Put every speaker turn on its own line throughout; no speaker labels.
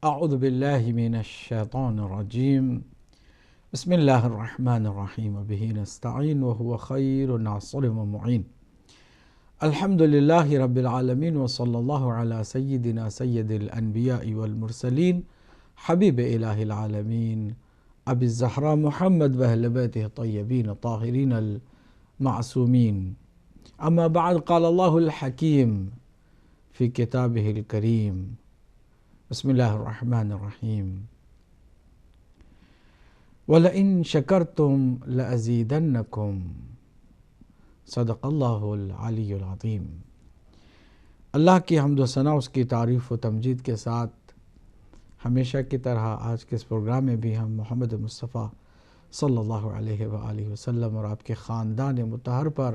اعوذ باللہ من الشیطان الرجیم بسم اللہ الرحمن الرحیم وبہ نستعین وهو خیر ناصر ومعین الحمد للہ رب العالمین وصلی اللہ علی سیدنا سید الانبیاء والمرسلین حبیب الہ العالمین ابی الزہراء محمد واہل بیتہ الطیبین الطاہرین المعصومین اما بعد قال اللہ الحکیم فی کتابہ الکریم بسم اللہ الرحمن الرحیم وَلَئِن شَكَرْتُمْ لَأَزِيدَنَّكُمْ صدق اللہ العلی العظیم۔ اللہ کی حمد و ثنا، اس کی تعریف و تمجید کے ساتھ ہمیشہ کی طرح آج کے اس پروگرام میں بھی ہم محمد مصطفیٰ صلی اللہ علیہ وآلہ وسلم اور آپ کے خاندان مطہر پر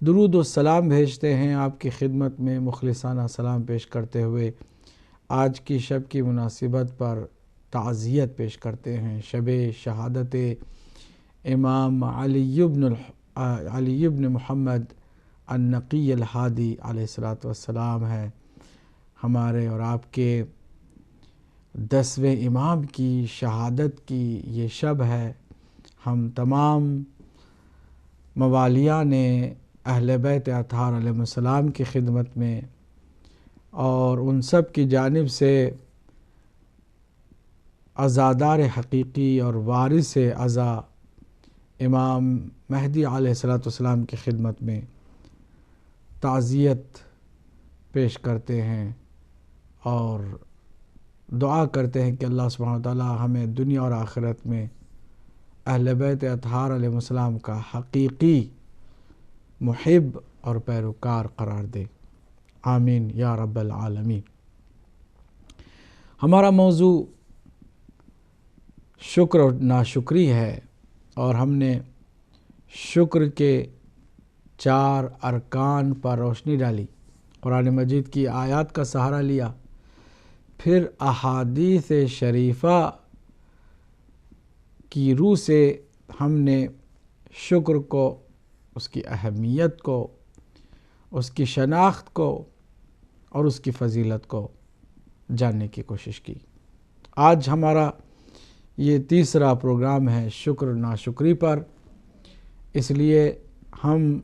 درود و سلام بھیجتے ہیں، آپ کی خدمت میں مخلصانہ سلام پیش کرتے ہوئے آج کی شب کی مناسبت پر تعزیت پیش کرتے ہیں۔ شب شہادت امام علی بن محمد النقی الہادی علیہ السلام ہے۔ ہمارے اور آپ کے 10ویں امام کی شہادت کی یہ شب ہے۔ ہم تمام موالیان اہل بیت اطہار علیہ السلام کی خدمت میں اور ان سب کی جانب سے عزادار حقیقی اور وارث عزا امام مہدی علیہ السلام کی خدمت میں تعزیت پیش کرتے ہیں اور دعا کرتے ہیں کہ اللہ سبحانہ وتعالی ہمیں دنیا اور آخرت میں اہل بیت اطہار علیہ السلام کا حقیقی محب اور پیروکار قرار دے، آمین یا رب العالمین۔ ہمارا موضوع شکر اور ناشکری ہے اور ہم نے شکر کے 4 ارکان پر روشنی ڈالی، قرآن مجید کی آیات کا سہارا لیا، پھر احادیث شریفہ کی روح سے ہم نے شکر کو، اس کی اہمیت کو، اس کی شناخت کو اور اس کی فضیلت کو جاننے کی کوشش کی۔ آج ہمارا یہ تیسرا پروگرام ہے شکر ناشکری پر، اس لیے ہم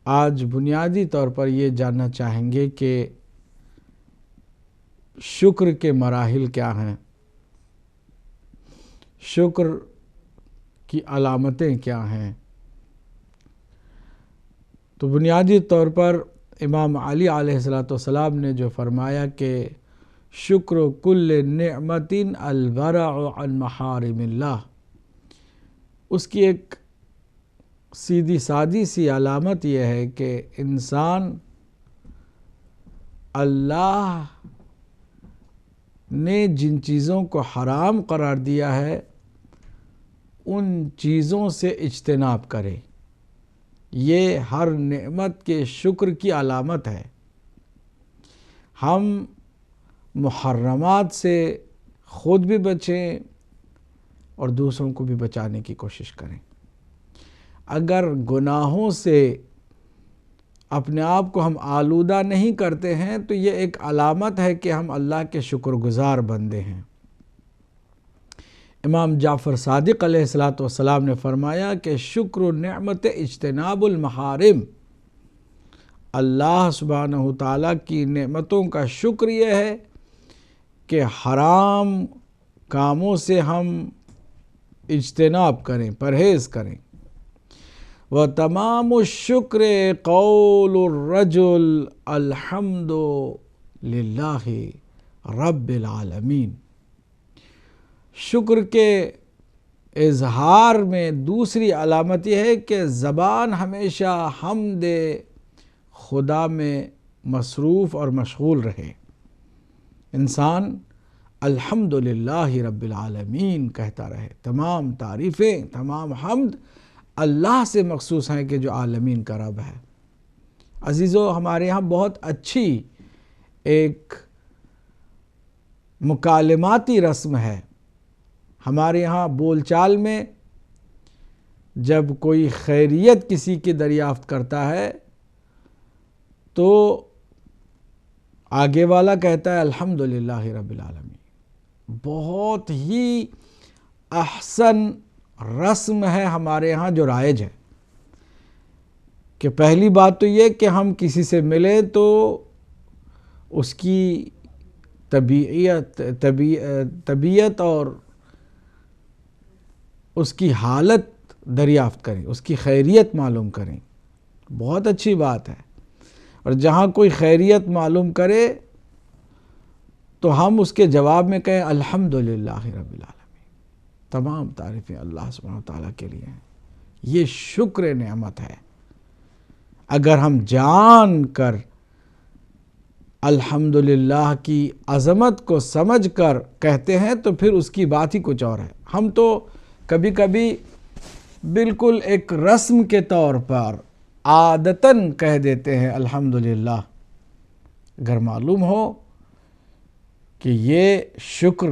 آج بنیادی طور پر یہ جاننا چاہیں گے کہ شکر کے مراحل کیا ہیں، شکر کی علامتیں کیا ہیں۔ تو بنیادی طور پر امام علی علیہ السلام نے جو فرمایا کہ شکر کل نعمت الورع عن محارم اللہ، اس کی ایک سیدھی سادی سی علامت یہ ہے کہ انسان اللہ نے جن چیزوں کو حرام قرار دیا ہے ان چیزوں سے اجتناب کرے۔ یہ ہر نعمت کے شکر کی علامت ہے۔ ہم محرمات سے خود بھی بچیں اور دوسروں کو بھی بچانے کی کوشش کریں۔ اگر گناہوں سے اپنے آپ کو ہم آلودہ نہیں کرتے ہیں تو یہ ایک علامت ہے کہ ہم اللہ کے شکر گزار بندے ہیں۔ امام جعفر صادق علیہ السلام نے فرمایا کہ شکر نعمت اجتناب المحارم، اللہ سبحانہ تعالیٰ کی نعمتوں کا شکر یہ ہے کہ حرام کاموں سے ہم اجتناب کریں، پرہیز کریں۔ وَتَمَامُ الشُّكْرِ قَوْلُ الرَّجُلِ الْحَمْدُ لِلَّهِ رَبِّ الْعَالَمِينَ۔ شکر کے اظہار میں دوسری علامت یہ ہے کہ زبان ہمیشہ حمد خدا میں مصروف اور مشغول رہے۔ انسان الحمدللہ رب العالمین کہتا رہے۔ تمام تعریفیں، تمام حمد اللہ سے مخصوص ہیں کہ جو عالمین کا رب ہے۔ عزیزو، ہمارے یہاں بہت اچھی ایک مکالماتی رسم ہے۔ ہمارے یہاں بول چال میں جب کوئی خیریت کسی کی دریافت کرتا ہے تو آگے والا کہتا ہے الحمدللہ رب العالمین۔ بہت ہی احسن رسم ہے ہمارے ہاں جو رائج ہے کہ پہلی بات تو یہ کہ ہم کسی سے ملیں تو اس کی طبیعت اور اس کی حالت دریافت کریں، اس کی خیریت معلوم کریں، بہت اچھی بات ہے۔ اور جہاں کوئی خیریت معلوم کرے تو ہم اس کے جواب میں کہیں الحمدللہ رب العالمین۔ تمام تعریفیں اللہ سبحانہ وتعالیٰ کے لیے ہیں، یہ شکر نعمت ہے۔ اگر ہم جان کر الحمدللہ کی عظمت کو سمجھ کر کہتے ہیں تو پھر اس کی بات ہی کچھ اور ہے۔ ہم تو کبھی کبھی بالکل ایک رسم کے طور پر عادتاً کہہ دیتے ہیں الحمدللہ، اگر معلوم ہو کہ یہ شکر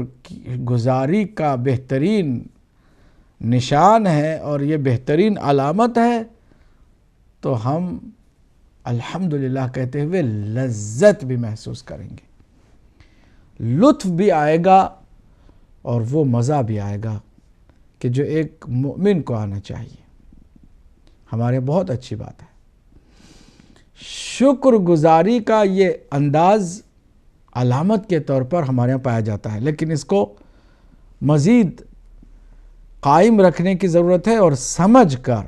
گزاری کا بہترین نشان ہے اور یہ بہترین علامت ہے تو ہم الحمدللہ کہتے ہوئے لذت بھی محسوس کریں گے، لطف بھی آئے گا اور وہ مزہ بھی آئے گا کہ جو ایک مومن کو آنا چاہیے۔ ہمارے بہت اچھی بات ہے۔ شکر گزاری کا یہ انداز علامت کے طور پر ہمارے یہاں پایا جاتا ہے، لیکن اس کو مزید قائم رکھنے کی ضرورت ہے اور سمجھ کر،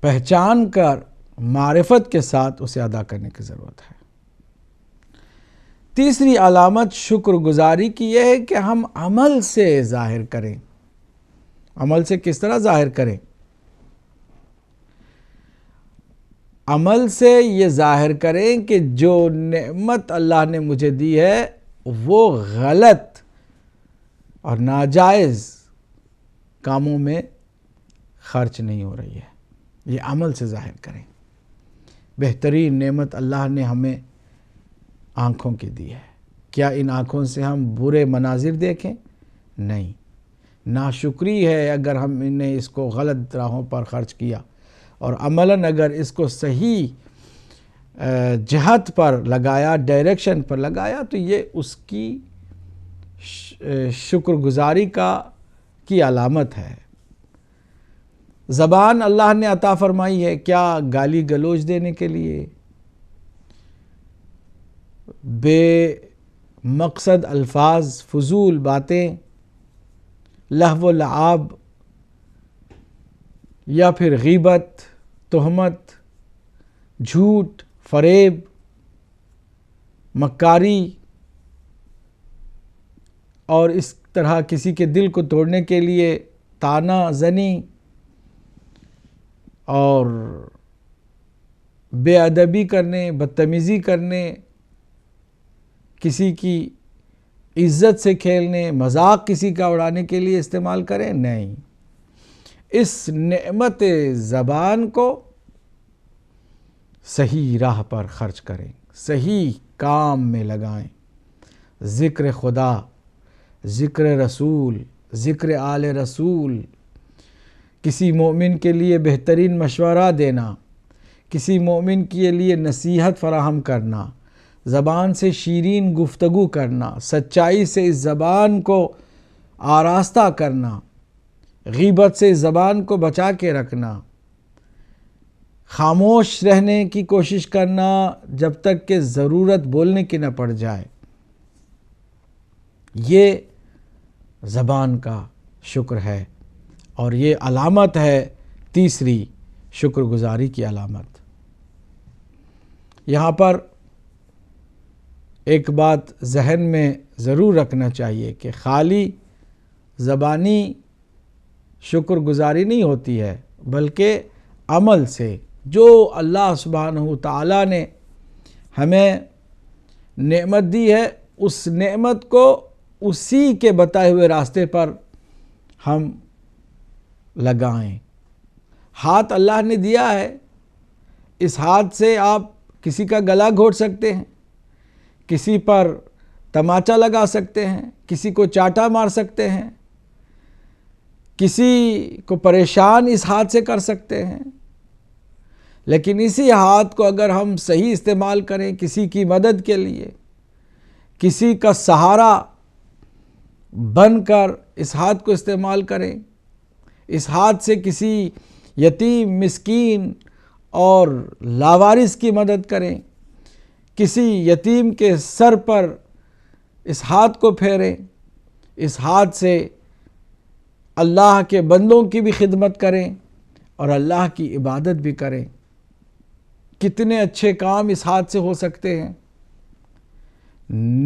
پہچان کر، معرفت کے ساتھ اسے ادا کرنے کی ضرورت ہے۔ تیسری علامت شکر گزاری کی یہ ہے کہ ہم عمل سے ظاہر کریں۔ عمل سے کس طرح ظاہر کریں؟ عمل سے یہ ظاہر کریں کہ جو نعمت اللہ نے مجھے دی ہے وہ غلط اور ناجائز کاموں میں خرچ نہیں ہو رہی ہے، یہ عمل سے ظاہر کریں۔ بہترین نعمت اللہ نے ہمیں آنکھوں کی دی ہے، کیا ان آنکھوں سے ہم برے مناظر دیکھیں؟ نہیں، ناشکری ہے اگر ہم نے اس کو غلط راہوں پر خرچ کیا، اور عملاً اگر اس کو صحیح جہت پر لگایا، ڈائریکشن پر لگایا، تو یہ اس کی شکر گزاری کی علامت ہے۔ زبان اللہ نے عطا فرمائی ہے، کیا گالی گلوچ دینے کے لیے، بے مقصد الفاظ، فضول باتیں، لہو و لعاب، یا پھر غیبت، تہمت، جھوٹ، فریب، مکاری اور اس طرح کسی کے دل کو توڑنے کے لیے طعنہ زنی اور بے ادبی کرنے، بدتمیزی کرنے، کسی کی عزت سے کھیلنے، مذاق کسی کا اڑانے کے لیے استعمال کریں؟ نہیں، اس نعمت زبان کو صحیح راہ پر خرچ کریں، صحیح کام میں لگائیں، ذکر خدا، ذکر رسول، ذکر آل رسول، کسی مومن کے لیے بہترین مشورہ دینا، کسی مومن کے لیے نصیحت فراہم کرنا، زبان سے شیرین گفتگو کرنا، سچائی سے اس زبان کو آراستہ کرنا، غیبت سے اس زبان کو بچا کے رکھنا، خاموش رہنے کی کوشش کرنا جب تک کہ ضرورت بولنے کی نہ پڑ جائے، یہ زبان کا شکر ہے اور یہ علامت ہے تیسری شکر گزاری کی علامت۔ یہاں پر ایک بات ذہن میں ضرور رکھنا چاہیے کہ خالی زبانی شکر گزاری نہیں ہوتی ہے، بلکہ عمل سے جو اللہ سبحانہ وتعالیٰ نے ہمیں نعمت دی ہے اس نعمت کو اسی کے بتائے ہوئے راستے پر ہم لگائیں۔ ہاتھ اللہ نے دیا ہے، اس ہاتھ سے آپ کسی کا گلا گھونٹ سکتے ہیں، کسی پر تماچا لگا سکتے ہیں، کسی کو چاٹا مار سکتے ہیں، کسی کو پریشان اس ہاتھ سے کر سکتے ہیں، لیکن اسی ہاتھ کو اگر ہم صحیح استعمال کریں، کسی کی مدد کے لیے، کسی کا سہارا بن کر اس ہاتھ کو استعمال کریں، اس ہاتھ سے کسی یتیم، مسکین اور لاوارث کی مدد کریں، کسی یتیم کے سر پر اس ہاتھ کو پھیریں، اس ہاتھ سے اللہ کے بندوں کی بھی خدمت کریں اور اللہ کی عبادت بھی کریں۔ کتنے اچھے کام اس ہاتھ سے ہو سکتے ہیں۔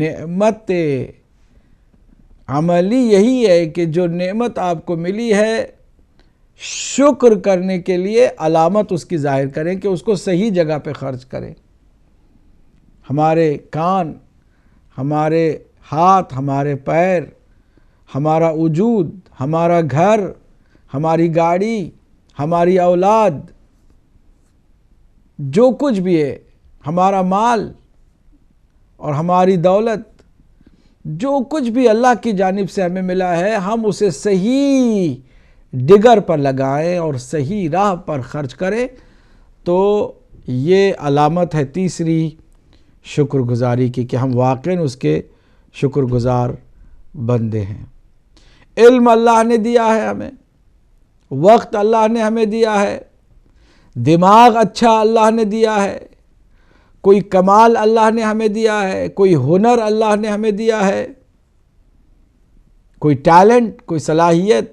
نعمت عملی یہی ہے کہ جو نعمت آپ کو ملی ہے، شکر کرنے کے لیے علامت اس کی ظاہر کریں کہ اس کو صحیح جگہ پہ خرچ کریں۔ ہمارے کان، ہمارے ہاتھ، ہمارے پیر، ہمارا وجود، ہمارا گھر، ہماری گاڑی، ہماری اولاد، جو کچھ بھی ہے، ہمارا مال اور ہماری دولت، جو کچھ بھی اللہ کی جانب سے ہمیں ملا ہے، ہم اسے صحیح ڈگر پر لگائیں اور صحیح راہ پر خرچ کریں، تو یہ علامت ہے تیسری شکر گزاری کی کہ ہم واقعاً اس کے شکر گزار بندے ہیں۔ علم اللہ نے دیا ہے ہمیں، وقت اللہ نے ہمیں دیا ہے، دماغ اچھا اللہ نے دیا ہے، کوئی کمال اللہ نے ہمیں دیا ہے، کوئی ہنر اللہ نے ہمیں دیا ہے، کوئی ٹیلنٹ، کوئی صلاحیت،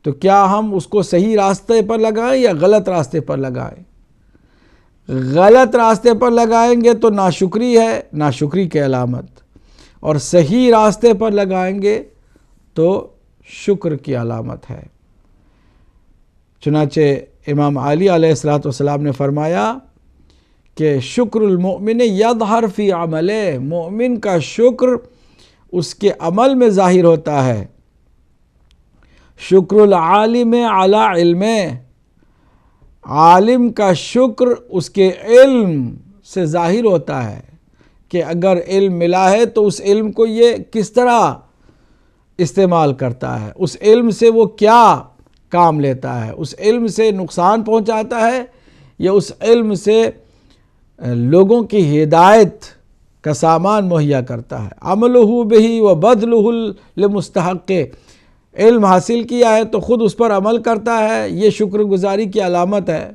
تو کیا ہم اس کو صحیح راستے پر لگائیں یا غلط راستے پر لگائیں؟ غلط راستے پر لگائیں گے تو ناشکری ہے، ناشکری کی علامت، اور صحیح راستے پر لگائیں گے تو شکر کی علامت ہے۔ چنانچہ امام علی علیہ السلام نے فرمایا کہ شکر المؤمن یظہر فی عملہ، مومن کا شکر اس کے عمل میں ظاہر ہوتا ہے۔ شکر العالم علی علم، عالم کا شکر اس کے علم سے ظاہر ہوتا ہے کہ اگر علم ملا ہے تو اس علم کو یہ کس طرح استعمال کرتا ہے، اس علم سے وہ کیا کام لیتا ہے، اس علم سے نقصان پہنچاتا ہے یا اس علم سے لوگوں کی ہدایت کا سامان مہیا کرتا ہے۔ عملہ بہ و بدلہ لمستحق، علم حاصل کیا ہے تو خود اس پر عمل کرتا ہے، یہ شکر گزاری کی علامت ہے،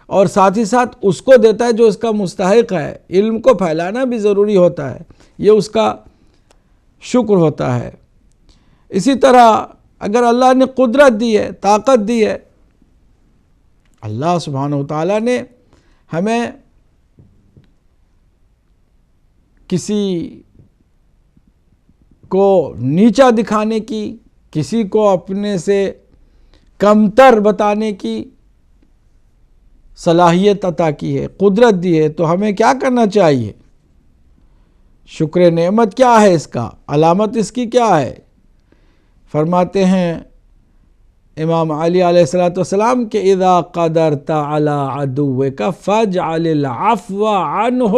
اور ساتھ ہی ساتھ اس کو دیتا ہے جو اس کا مستحق ہے۔ علم کو پھیلانا بھی ضروری ہوتا ہے، یہ اس کا شکر ہوتا ہے۔ اسی طرح اگر اللہ نے قدرت دی ہے، طاقت دی ہے، اللہ سبحانہ وتعالیٰ نے ہمیں کسی کو نیچا دکھانے کی، کسی کو اپنے سے کمتر بتانے کی صلاحیت عطا کی ہے، قدرت دی ہے، تو ہمیں کیا کرنا چاہیے؟ شکر نعمت کیا ہے اس کا؟ علامت اس کی کیا ہے؟ فرماتے ہیں امام علی علیہ السلام کہ اذا قدرت علی عدوک فاجعل العفو عنہ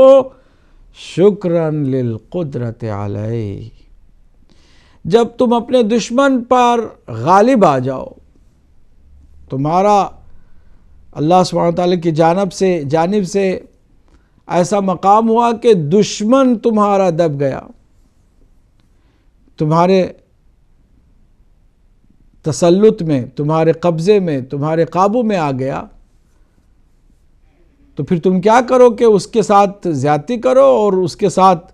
شکرا للقدرت علیہ، جب تم اپنے دشمن پر غالب آ جاؤ، تمہارا اللہ سبحانہ وتعالی کی جانب سے ایسا مقام ہوا کہ دشمن تمہارا دب گیا، تمہارے تسلط میں، تمہارے قبضے میں، تمہارے قابو میں آ گیا، تو پھر تم کیا کرو کہ اس کے ساتھ زیادتی کرو اور اس کے ساتھ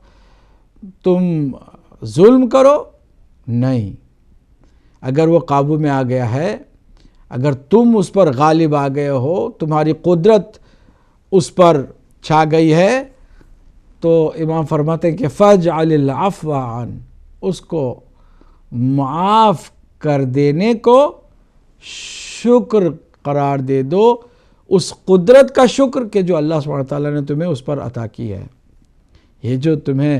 تم ظلم کرو؟ نہیں، اگر وہ قابو میں آ گیا ہے، اگر تم اس پر غالب آ گئے ہو، تمہاری قدرت اس پر چھا گئی ہے، تو امام فرماتے ہیں کہ فاجعل العفو عنہ، اس کو معاف کر دینے کو شکر قرار دے دو، اس قدرت کا شکر کہ جو اللہ سبحانہ تعالیٰ نے تمہیں اس پر عطا کی ہے۔ یہ جو تمہیں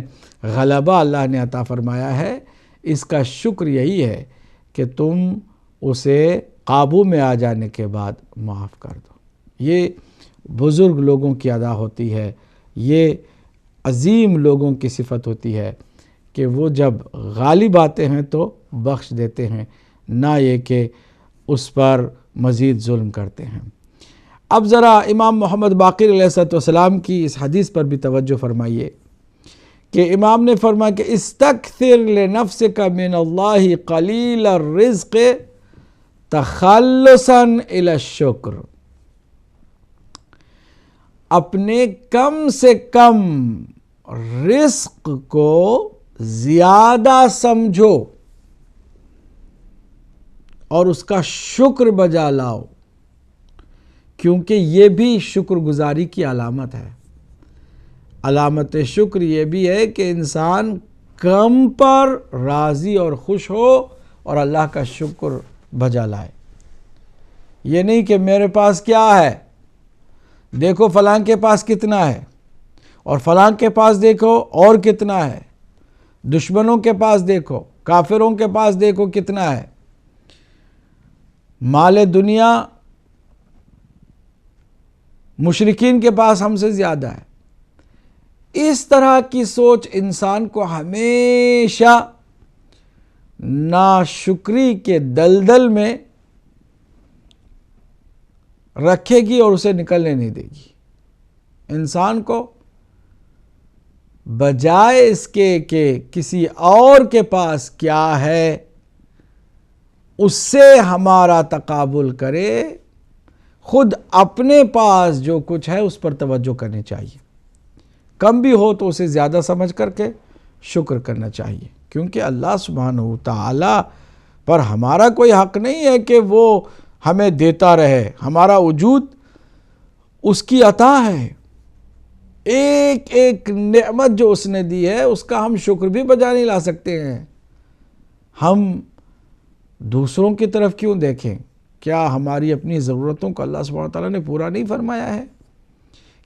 غلبہ اللہ نے عطا فرمایا ہے، اس کا شکر یہی ہے کہ تم اسے قابو میں آ جانے کے بعد معاف کر دو۔ یہ بزرگ لوگوں کی ادا ہوتی ہے، یہ عظیم لوگوں کی صفت ہوتی ہے کہ وہ جب غالب آتے ہیں تو بخش دیتے ہیں، نہ یہ کہ اس پر مزید ظلم کرتے ہیں۔ اب ذرا امام محمد باقر علیہ السلام کی اس حدیث پر بھی توجہ فرمائیے کہ امام نے فرمایا کہ استکثر لنفسک من اللہ قلیل الرزق تخلصا الی الشکر، اپنے کم سے کم رزق کو زیادہ سمجھو اور اس کا شکر بجا لاؤ، کیونکہ یہ بھی شکر گزاری کی علامت ہے۔ علامت شکر یہ بھی ہے کہ انسان کم پر راضی اور خوش ہو اور اللہ کا شکر بجا لائے۔ یہ نہیں کہ میرے پاس کیا ہے، دیکھو فلاں کے پاس کتنا ہے، اور فلاں کے پاس دیکھو اور کتنا ہے، دشمنوں کے پاس دیکھو، کافروں کے پاس دیکھو کتنا ہے، مال دنیا مشرکین کے پاس ہم سے زیادہ ہے۔ اس طرح کی سوچ انسان کو ہمیشہ ناشکری کے دلدل میں رکھے گی اور اسے نکلنے نہیں دے گی۔ انسان کو بجائے اس کے کہ کسی اور کے پاس کیا ہے اس سے ہمارا تقابل کرے، خود اپنے پاس جو کچھ ہے اس پر توجہ کرنی چاہیے۔ کم بھی ہو تو اسے زیادہ سمجھ کر کے شکر کرنا چاہیے، کیونکہ اللہ سبحانہ وتعالی پر ہمارا کوئی حق نہیں ہے کہ وہ ہمیں دیتا رہے، ہمارا وجود اس کی عطا ہے۔ ایک ایک نعمت جو اس نے دی ہے اس کا ہم شکر بھی بجا نہیں لا سکتے ہیں۔ ہم دوسروں کی طرف کیوں دیکھیں؟ کیا ہماری اپنی ضرورتوں کو اللہ سبحانہ وتعالیٰ نے پورا نہیں فرمایا ہے؟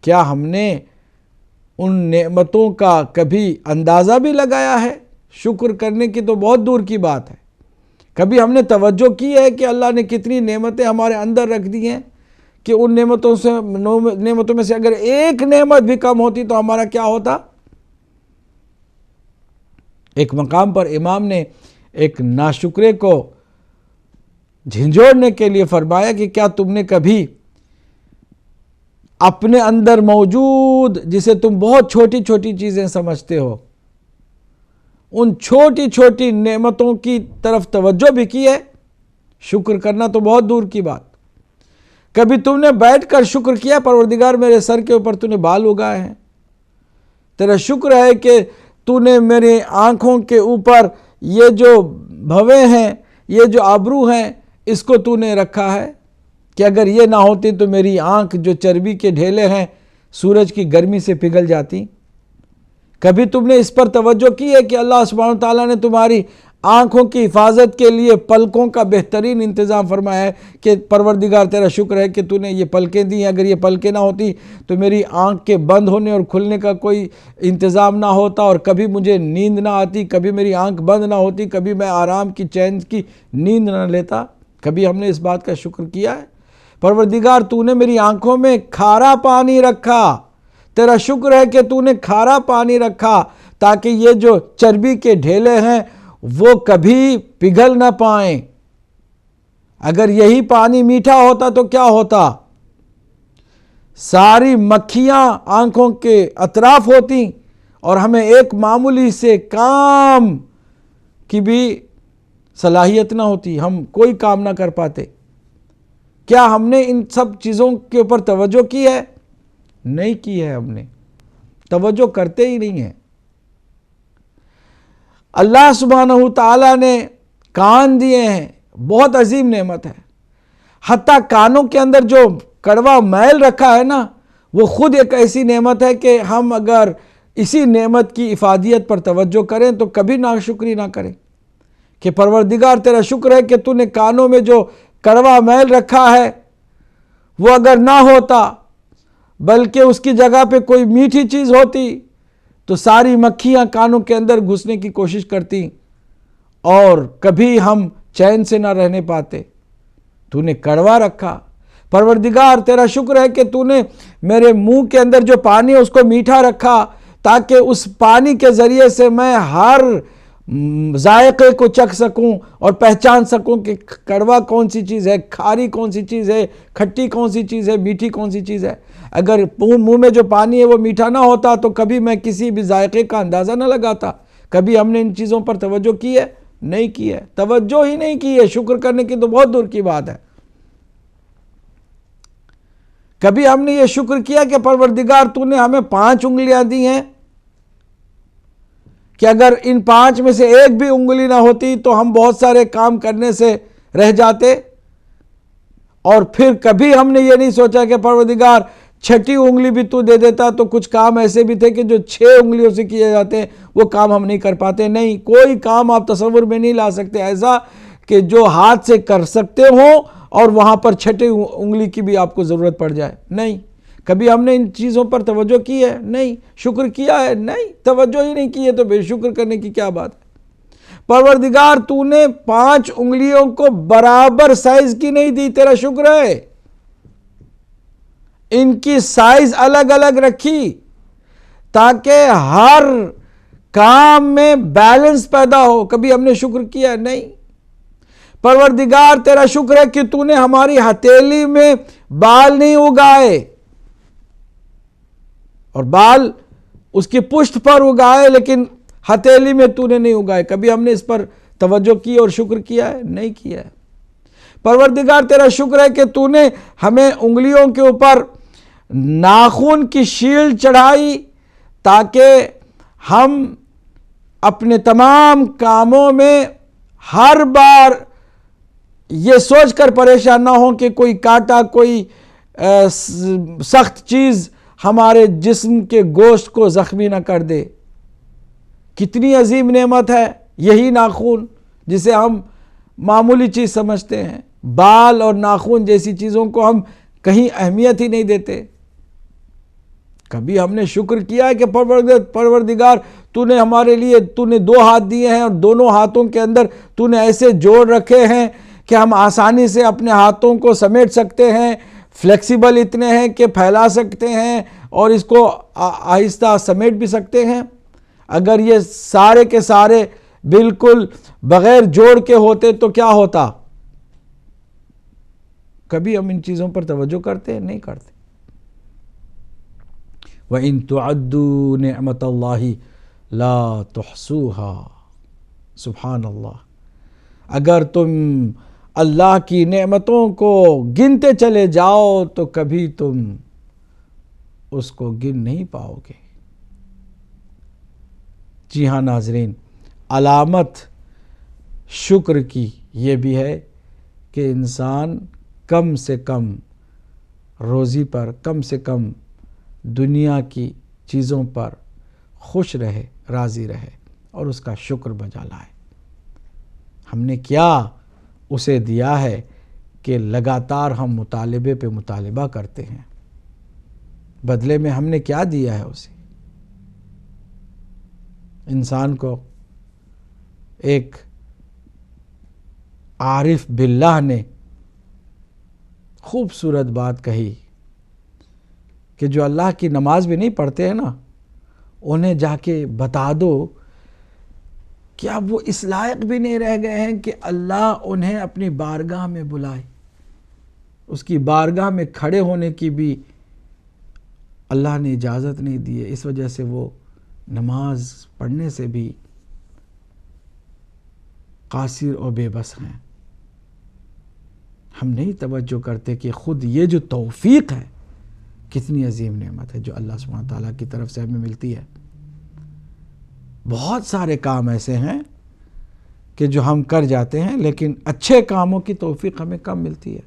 کیا ہم نے ان نعمتوں کا کبھی اندازہ بھی لگایا ہے؟ شکر کرنے کی تو بہت دور کی بات ہے۔ کبھی ہم نے توجہ کی ہے کہ اللہ نے کتنی نعمتیں ہمارے اندر رکھ دی ہیں کہ ان نعمتوں میں سے اگر ایک نعمت بھی کم ہوتی تو ہمارا کیا ہوتا؟ ایک مقام پر امام نے ایک ناشکرے کو جھنجھوڑنے کے لیے فرمایا کہ کیا تم نے کبھی اپنے اندر موجود جسے تم بہت چھوٹی چھوٹی چیزیں سمجھتے ہو، ان چھوٹی چھوٹی نعمتوں کی طرف توجہ بھی کی ہے؟ شکر کرنا تو بہت دور کی بات۔ کبھی تم نے بیٹھ کر شکر کیا پروردگار میرے سر کے اوپر تو نے بال اگائے ہیں، تیرا شکر ہے کہ تو نے میری آنکھوں کے اوپر یہ جو بھویں ہیں، یہ جو ابرو ہیں، اس کو تو نے رکھا ہے کہ اگر یہ نہ ہوتی تو میری آنکھ جو چربی کے ڈھیلے ہیں سورج کی گرمی سے پگھل جاتی۔ کبھی تم نے اس پر توجہ کی ہے کہ اللہ سبحانہ وتعالیٰ نے تمہاری آنکھوں کی حفاظت کے لیے پلکوں کا بہترین انتظام فرمایا ہے کہ پروردگار تیرا شکر ہے کہ تو نے یہ پلکیں دی ہیں، اگر یہ پلکیں نہ ہوتی تو میری آنکھ کے بند ہونے اور کھلنے کا کوئی انتظام نہ ہوتا، اور کبھی مجھے نیند نہ آتی، کبھی میری آنکھ بند نہ ہوتی، کبھی میں آرام کی چین کی نیند نہ لیتا۔ کبھی ہم نے اس بات کا شکر کیا ہے؟ پروردگار تو نے میری آنکھوں میں کھارا پانی رکھا، تیرا شکر ہے کہ تو نے کھارا پانی رکھا تاکہ یہ جو چربی کے ڈھیلے ہیں وہ کبھی پگھل نہ پائیں۔ اگر یہی پانی میٹھا ہوتا تو کیا ہوتا؟ ساری مکھیاں آنکھوں کے اطراف ہوتی اور ہمیں ایک معمولی سے کام کی بھی صلاحیت نہ ہوتی، ہم کوئی کام نہ کر پاتے۔ کیا ہم نے ان سب چیزوں کے اوپر توجہ کی ہے؟ نہیں کی ہے، ہم نے توجہ کرتے ہی نہیں ہیں۔ اللہ سبحانہ وتعالیٰ نے کان دیے ہیں، بہت عظیم نعمت ہے۔ حتیٰ کانوں کے اندر جو کڑوا میل رکھا ہے نا، وہ خود ایک ایسی نعمت ہے کہ ہم اگر اسی نعمت کی افادیت پر توجہ کریں تو کبھی ناشکری نہ کریں کہ پروردگار تیرا شکر ہے کہ تو نے کانوں میں جو کڑوا میل رکھا ہے وہ اگر نہ ہوتا بلکہ اس کی جگہ پہ کوئی میٹھی چیز ہوتی تو ساری مکھیاں کانوں کے اندر گھسنے کی کوشش کرتی اور کبھی ہم چین سے نہ رہنے پاتے۔ تو نے کڑوا رکھا۔ پروردگار تیرا شکر ہے کہ تو نے میرے منہ کے اندر جو پانی ہے اس کو میٹھا رکھا تاکہ اس پانی کے ذریعے سے میں ہر ذائقے کو چکھ سکوں اور پہچان سکوں کہ کڑوا کون سی چیز ہے، کھاری کون سی چیز ہے، کھٹی کون سی چیز ہے، میٹھی کون سی چیز ہے۔ اگر منہ میں جو پانی ہے وہ میٹھا نہ ہوتا تو کبھی میں کسی بھی ذائقے کا اندازہ نہ لگاتا۔ کبھی ہم نے ان چیزوں پر توجہ کی ہے؟ نہیں کی ہے، توجہ ہی نہیں کی ہے۔ شکر کرنے کی تو بہت دور کی بات ہے۔ کبھی ہم نے یہ شکر کیا کہ پروردگار تو نے ہمیں 5 انگلیاں دی ہیں کہ اگر ان 5 میں سے ایک بھی انگلی نہ ہوتی تو ہم بہت سارے کام کرنے سے رہ جاتے؟ اور پھر کبھی ہم نے یہ نہیں سوچا کہ پروردگار 6ٹھی انگلی بھی تو دے دیتا تو کچھ کام ایسے بھی تھے کہ جو 6 انگلیوں سے کیے جاتے ہیں وہ کام ہم نہیں کر پاتے؟ نہیں، کوئی کام آپ تصور میں نہیں لا سکتے ایسا کہ جو ہاتھ سے کر سکتے ہوں اور وہاں پر 6ٹھی انگلی کی بھی آپ کو ضرورت پڑ جائے۔ نہیں، کبھی ہم نے ان چیزوں پر توجہ کی ہے؟ نہیں۔ شکر کیا ہے؟ نہیں، توجہ ہی نہیں کی ہے تو بے شکر کرنے کی کیا بات ہے؟ پروردگار تو نے 5 انگلیوں کو برابر سائز کی نہیں دی، تیرا شکر ہے۔ ان کی سائز الگ الگ رکھی تاکہ ہر کام میں بیلنس پیدا ہو۔ کبھی ہم نے شکر کیا؟ نہیں۔ پروردگار تیرا شکر ہے کہ تو نے ہماری ہتھیلی میں بال نہیں اگائے، اور بال اس کی پشت پر اگائے لیکن ہتھیلی میں تو نے نہیں اگائے۔ کبھی ہم نے اس پر توجہ کی اور شکر کیا ہے؟ نہیں کیا ہے۔ پروردگار تیرا شکر ہے کہ تو نے ہمیں انگلیوں کے اوپر ناخن کی شیل چڑھائی تاکہ ہم اپنے تمام کاموں میں ہر بار یہ سوچ کر پریشان نہ ہوں کہ کوئی کانٹا، کوئی سخت چیز ہمارے جسم کے گوشت کو زخمی نہ کر دے۔ کتنی عظیم نعمت ہے یہی ناخن، جسے ہم معمولی چیز سمجھتے ہیں۔ بال اور ناخن جیسی چیزوں کو ہم کہیں اہمیت ہی نہیں دیتے۔ کبھی ہم نے شکر کیا ہے کہ پروردگار تو نے ہمارے لیے تو نے 2 ہاتھ دیے ہیں اور دونوں ہاتھوں کے اندر تو نے ایسے جوڑ رکھے ہیں کہ ہم آسانی سے اپنے ہاتھوں کو سمیٹ سکتے ہیں، فلیکسیبل اتنے ہیں کہ پھیلا سکتے ہیں اور اس کو آہستہ سمیٹ بھی سکتے ہیں۔ اگر یہ سارے کے سارے بالکل بغیر جوڑ کے ہوتے تو کیا ہوتا؟ کبھی ہم ان چیزوں پر توجہ کرتے ہیں؟ نہیں کرتے۔ وَإِن تُعَدُّوا نِعْمَةَ اللَّهِ لَا تُحْصُوهَا۔ سبحان اللہ۔ اگر تم اللہ کی نعمتوں کو گنتے چلے جاؤ تو کبھی تم اس کو گن نہیں پاؤ گے۔ جی ہاں ناظرین، علامت شکر کی یہ بھی ہے کہ انسان کم سے کم روزی پر، کم سے کم دنیا کی چیزوں پر خوش رہے، راضی رہے اور اس کا شکر بجا لائے۔ ہم نے کیا اسے دیا ہے کہ لگاتار ہم مطالبے پہ مطالبہ کرتے ہیں، بدلے میں ہم نے کیا دیا ہے اسے؟ انسان کو ایک عارف باللہ نے خوبصورت بات کہی کہ جو اللہ کی نماز بھی نہیں پڑھتے ہیں نا، انہیں جا کے بتا دو کہ اب وہ اس لائق بھی نہیں رہ گئے ہیں کہ اللہ انہیں اپنی بارگاہ میں بلائے۔ اس کی بارگاہ میں کھڑے ہونے کی بھی اللہ نے اجازت نہیں دی ہے، اس وجہ سے وہ نماز پڑھنے سے بھی قاصر اور بے بس ہیں۔ ہم نہیں توجہ کرتے کہ خود یہ جو توفیق ہے کتنی عظیم نعمت ہے جو اللہ سبحانہ تعالیٰ کی طرف سے ہمیں ملتی ہے۔ بہت سارے کام ایسے ہیں کہ جو ہم کر جاتے ہیں لیکن اچھے کاموں کی توفیق ہمیں کم ملتی ہے۔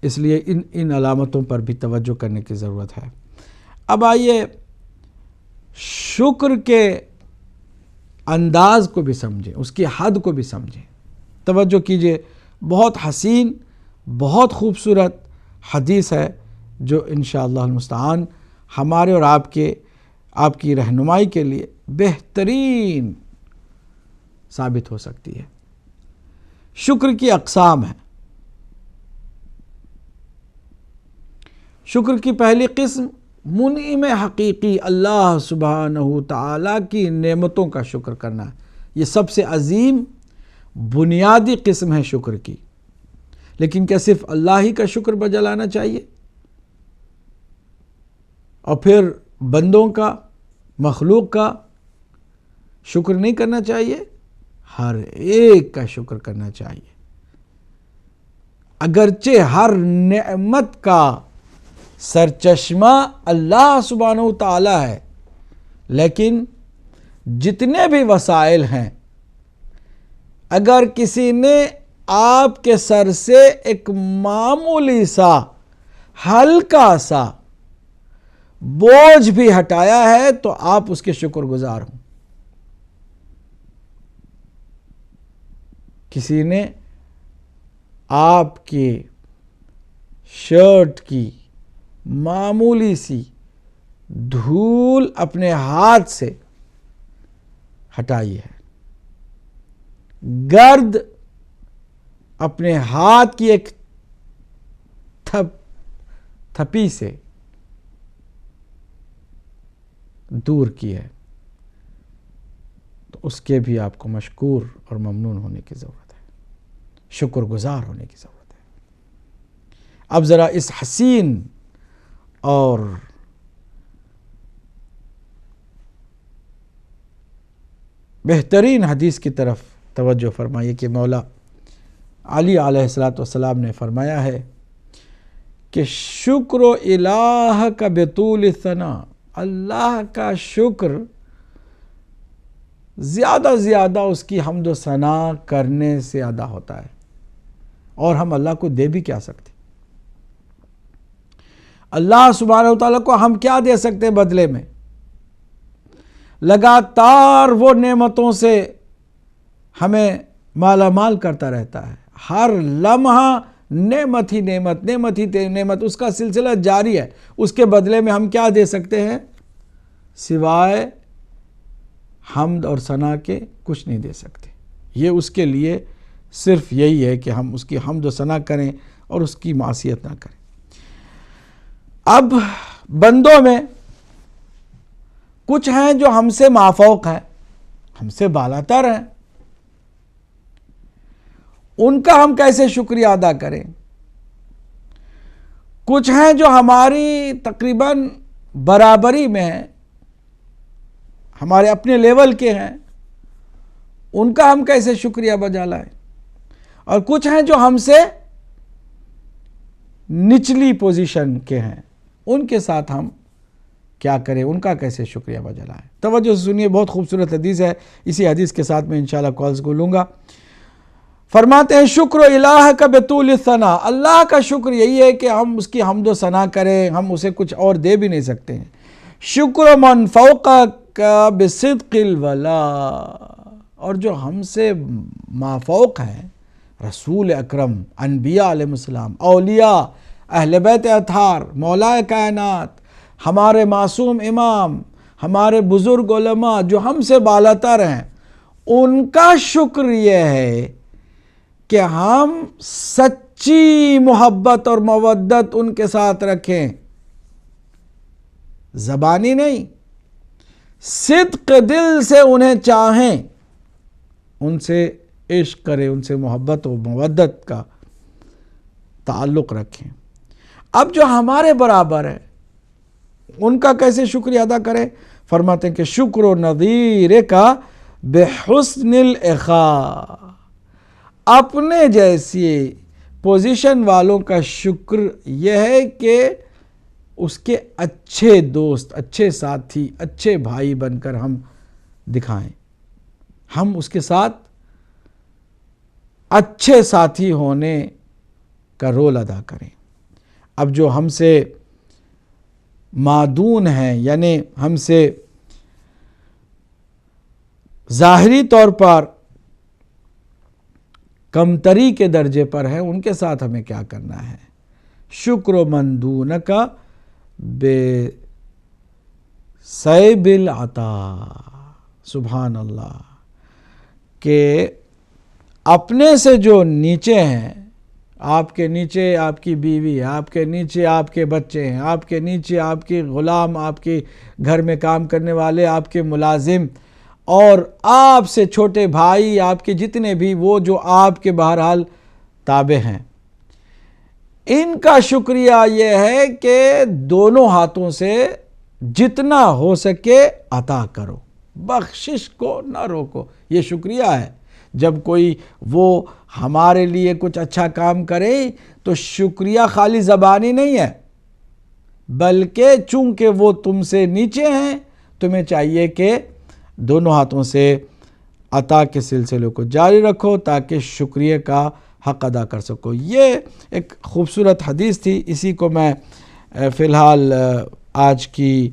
اس لیے ان علامتوں پر بھی توجہ کرنے کی ضرورت ہے۔ اب آئیے شکر کے انداز کو بھی سمجھیں، اس کی حد کو بھی سمجھیں۔ توجہ کیجئے، بہت حسین، بہت خوبصورت حدیث ہے جو انشاءاللہ المستعان ہمارے اور آپ کی رہنمائی کے لیے بہترین ثابت ہو سکتی ہے۔ شکر کی اقسام ہیں۔ شکر کی پہلی قسم منعم حقیقی اللہ سبحانہ تعالیٰ کی نعمتوں کا شکر کرنا، یہ سب سے عظیم بنیادی قسم ہے شکر کی۔ لیکن کیا صرف اللہ ہی کا شکر بجا لانا چاہیے اور پھر بندوں کا، مخلوق کا شکر نہیں کرنا چاہیے؟ ہر ایک کا شکر کرنا چاہیے۔ اگرچہ ہر نعمت کا سرچشمہ اللہ سبحانہ تعالیٰ ہے، لیکن جتنے بھی وسائل ہیں، اگر کسی نے آپ کے سر سے ایک معمولی سا، ہلکا سا بوجھ بھی ہٹایا ہے تو آپ اس کے شکر گزار ہوں۔ کسی نے آپ کی شرٹ کی معمولی سی دھول اپنے ہاتھ سے ہٹائی ہے، گرد اپنے ہاتھ کی ایک تھپی سے دور کی ہے، تو اس کے بھی آپ کو مشکور اور ممنون ہونے کی ضرورت ہے، شکر گزار ہونے کی ضرورت ہے۔ اب ذرا اس حسین اور بہترین حدیث کی طرف توجہ فرمائیے کہ مولا علی علیہ السلام نے فرمایا ہے کہ شکر الہ کا بطول ثنا، اللہ کا شکر زیادہ زیادہ اس کی حمد و ثنا کرنے سے ادا ہوتا ہے، اور ہم اللہ کو دے بھی کیا سکتے؟ اللہ سبحانہ وتعالیٰ کو ہم کیا دے سکتے بدلے میں؟ لگاتار وہ نعمتوں سے ہمیں مالا مال کرتا رہتا ہے، ہر لمحہ نعمت ہی نعمت، نعمت ہی نعمت، اس کا سلسلہ جاری ہے۔ اس کے بدلے میں ہم کیا دے سکتے ہیں؟ سوائے حمد اور ثنا کے کچھ نہیں دے سکتے۔ یہ اس کے لیے صرف یہی ہے کہ ہم اس کی حمد و ثنا کریں اور اس کی معصیت نہ کریں۔ اب بندوں میں کچھ ہیں جو ہم سے مافوق ہیں، ہم سے بالاتر ہیں، ان کا ہم کیسے شکریہ ادا کریں؟ کچھ ہیں جو ہماری تقریباً برابری میں ہیں، ہمارے اپنے لیول کے ہیں، ان کا ہم کیسے شکریہ بجا لائیں؟ اور کچھ ہیں جو ہم سے نچلی پوزیشن کے ہیں، ان کے ساتھ ہم کیا کریں؟ ان کا کیسے شکریہ بجا لائیں؟ توجہ سے سنیے، بہت خوبصورت حدیث ہے، اسی حدیث کے ساتھ میں انشاءاللہ کالز کو لوں گا۔ فرماتے ہیں شکر الہ کا بطول الثنا، اللہ کا شکر یہی ہے کہ ہم اس کی حمد و ثنا کریں، ہم اسے کچھ اور دے بھی نہیں سکتے ہیں۔ شکر من فوقک بصدق الولا، اور جو ہم سے مافوق ہیں، رسول اکرم، انبیاء علیہ السلام، اولیاء، اہل بیت اطہار، مولا کائنات، ہمارے معصوم امام، ہمارے بزرگ علماء جو ہم سے بالاتر ہیں، ان کا شکر یہ ہے کہ ہم سچی محبت اور مودت ان کے ساتھ رکھیں، زبانی نہیں، صدق دل سے انہیں چاہیں، ان سے عشق کریں، ان سے محبت و مودت کا تعلق رکھیں۔ اب جو ہمارے برابر ہے ان کا کیسے شکریہ ادا کریں؟ فرماتے ہیں کہ شکر و نظیر کا بحسن الاخا، اپنے جیسی پوزیشن والوں کا شکر یہ ہے کہ اس کے اچھے دوست، اچھے ساتھی، اچھے بھائی بن کر ہم دکھائیں، ہم اس کے ساتھ اچھے ساتھی ہونے کا رول ادا کریں۔ اب جو ہم سے مادون ہیں، یعنی ہم سے ظاہری طور پر کمتری کے درجے پر ہیں، ان کے ساتھ ہمیں کیا کرنا ہے؟ شکر من دونک بے سیب العطا، سبحان اللہ، کہ اپنے سے جو نیچے ہیں، آپ کے نیچے آپ کی بیوی ہے، آپ کے نیچے آپ کے بچے ہیں، آپ کے نیچے آپ کے غلام، آپ کے گھر میں کام کرنے والے، آپ کے ملازم، اور آپ سے چھوٹے بھائی، آپ کے جتنے بھی وہ جو آپ کے بہرحال تابع ہیں، ان کا شکریہ یہ ہے کہ دونوں ہاتھوں سے جتنا ہو سکے عطا کرو، بخشش کو نہ روکو۔ یہ شکریہ ہے۔ جب کوئی وہ ہمارے لیے کچھ اچھا کام کرے تو شکریہ خالی زبانی نہیں ہے، بلکہ چونکہ وہ تم سے نیچے ہیں، تمہیں چاہیے کہ دونوں ہاتھوں سے عطا کے سلسلے کو جاری رکھو تاکہ شکریہ کا حق ادا کر سکو۔ یہ ایک خوبصورت حدیث تھی، اسی کو میں فی الحال آج کی